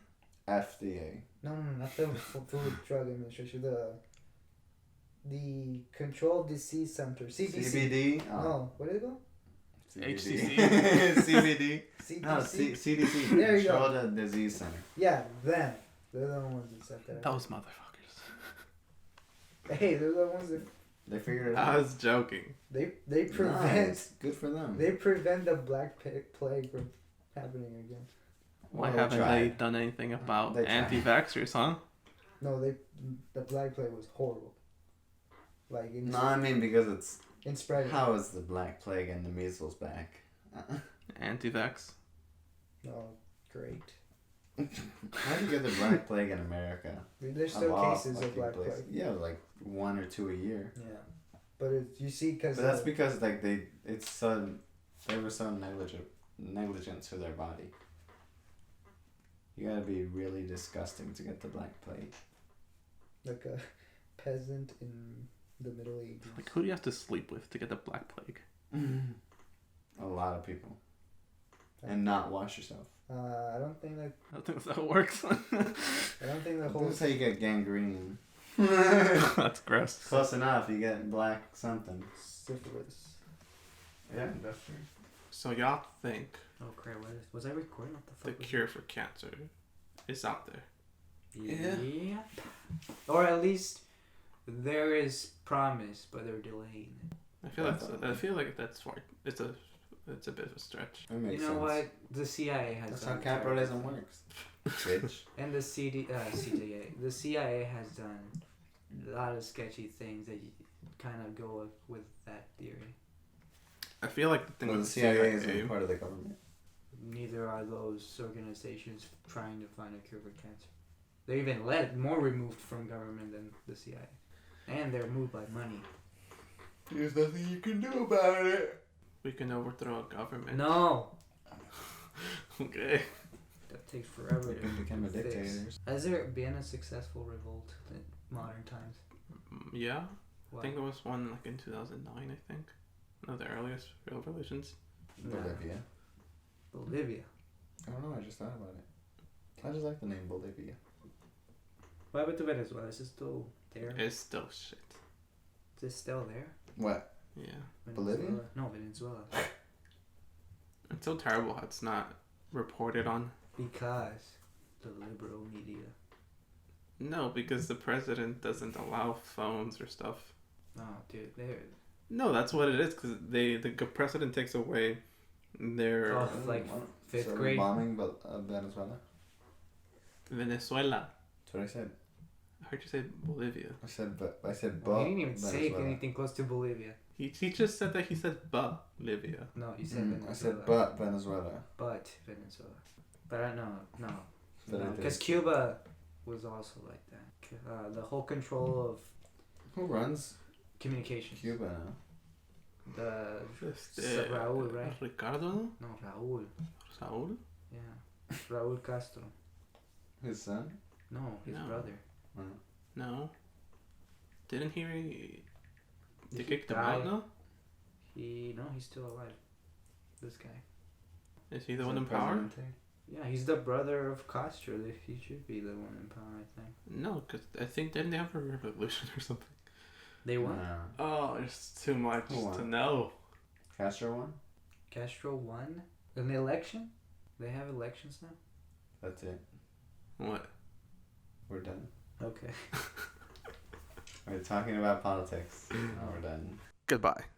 S1: FDA.
S4: no, not the Food Drug Administration. The Controlled Disease Center. CDC.
S1: CBD?
S4: No, what is it called?
S3: HCC.
S1: CBD.
S4: CDC.
S1: No, CDC.
S4: There you go.
S1: Controlled Disease Center.
S4: Yeah, them. They're the ones that said that.
S3: Those motherfuckers.
S4: Hey, they're the ones that
S1: They figured it
S3: I
S1: out.
S3: was joking.
S4: they prevent
S1: Nice. Good for them.
S4: they prevent the Black Plague from happening again.
S3: Why
S1: Well,
S3: haven't they
S1: tried.
S3: done anything about
S1: They tried.
S3: anti-vaxxers, huh?
S4: No, the Black Plague was horrible. Like in
S1: No, I mean because it's
S4: In spreading.
S1: How is the Black Plague and the measles back?
S3: Anti-vax.
S4: Oh, great.
S1: How do you get the Black Plague in America?
S4: There's
S1: A
S4: still
S1: lot
S4: cases of Black
S1: places.
S4: Plague.
S1: Yeah, like 1 or 2 a year.
S4: Yeah. But you see, because...
S1: But that's because like they were so negligent to their body. You gotta be really disgusting to get the Black Plague.
S4: Like a peasant in the Middle Ages.
S3: Like, who do you have to sleep with to get the Black Plague?
S1: A lot of people. And not wash yourself.
S4: I don't think that...
S3: I don't think that's how it works.
S4: I don't think the whole...
S1: That's how you get gangrene.
S3: That's gross.
S1: Close enough, you get black something.
S4: Syphilis.
S1: Yeah, that's true.
S3: So y'all think
S2: Oh crap! Was I recording? What the
S3: the
S2: fuck? was
S3: cure for cancer is out there?
S2: that? Yeah. Or at least there is promise, but they're delaying it.
S3: I feel like that's far. It's a bit of a stretch.
S1: That makes
S2: You know
S1: sense.
S2: what? The CIA has
S1: That's
S2: done
S1: how capitalism
S2: terrible
S1: works. Bitch.
S2: And the CDA, the CIA has done a lot of sketchy things that kind of go with that theory.
S3: I feel like the thing
S1: Well, the
S3: with
S1: CIA isn't part of the government.
S2: Neither are those organizations trying to find a cure for cancer. They're even more removed from government than the CIA. And they're moved by money.
S1: There's nothing you can do about it.
S3: we can overthrow a government.
S2: No!
S3: Okay.
S2: That takes forever
S1: We
S2: to
S1: can become a
S2: fix.
S1: dictators.
S2: Has there been a successful revolt in modern times?
S3: Yeah.
S2: What?
S3: I think there was one like in 2009. I think one of the earliest revolutions.
S2: No.
S1: Bolivia.
S2: Bolivia.
S1: I don't know, I just thought about it. I just like the name Bolivia.
S2: What happened to Venezuela? Is it still there?
S3: It's still shit.
S2: Is it still there?
S1: What?
S3: Yeah.
S1: Bolivia?
S2: Venezuela? No, Venezuela.
S3: It's so terrible how it's not reported on.
S2: Because the liberal media.
S3: No, because the president doesn't allow phones or stuff.
S2: Oh, dude, they're...
S3: No, that's what it is. Because the president takes away their
S2: Oh, like fifth
S1: so
S2: grade?
S1: bombing Venezuela?
S3: Venezuela.
S1: That's what I said.
S3: I heard you say Bolivia.
S1: I said
S2: Well, he didn't even say
S1: Venezuela.
S2: anything close to Bolivia.
S3: He just said that he said Bolivia.
S2: No, you said
S1: I
S2: Venezuela.
S1: said but Venezuela.
S2: But Venezuela. But I no.
S1: But I did.
S2: Because Cuba was also like that. The whole control of
S1: Who runs
S2: communications.
S1: Cuba now?
S2: Raúl, right?
S3: Ricardo? No?
S2: No, Raúl.
S3: Saul?
S2: Yeah. Raúl Castro.
S1: His son?
S2: No, his
S3: No.
S2: brother.
S3: No. Didn't he? They
S2: He
S3: kicked him out,
S2: died.
S3: no?
S2: He's still alive. This guy.
S3: Is he the one in power?
S2: Yeah, he's the brother of Castro. He should be the one in power, I think.
S3: No, because I think didn't they have a revolution or something?
S2: They won.
S3: Oh, there's too much
S1: Who won?
S3: to know.
S1: Castro won?
S2: Castro won an election. They have elections now.
S1: That's it.
S3: What?
S1: We're done.
S2: Okay.
S1: We're talking about politics. Now we're done.
S3: Goodbye.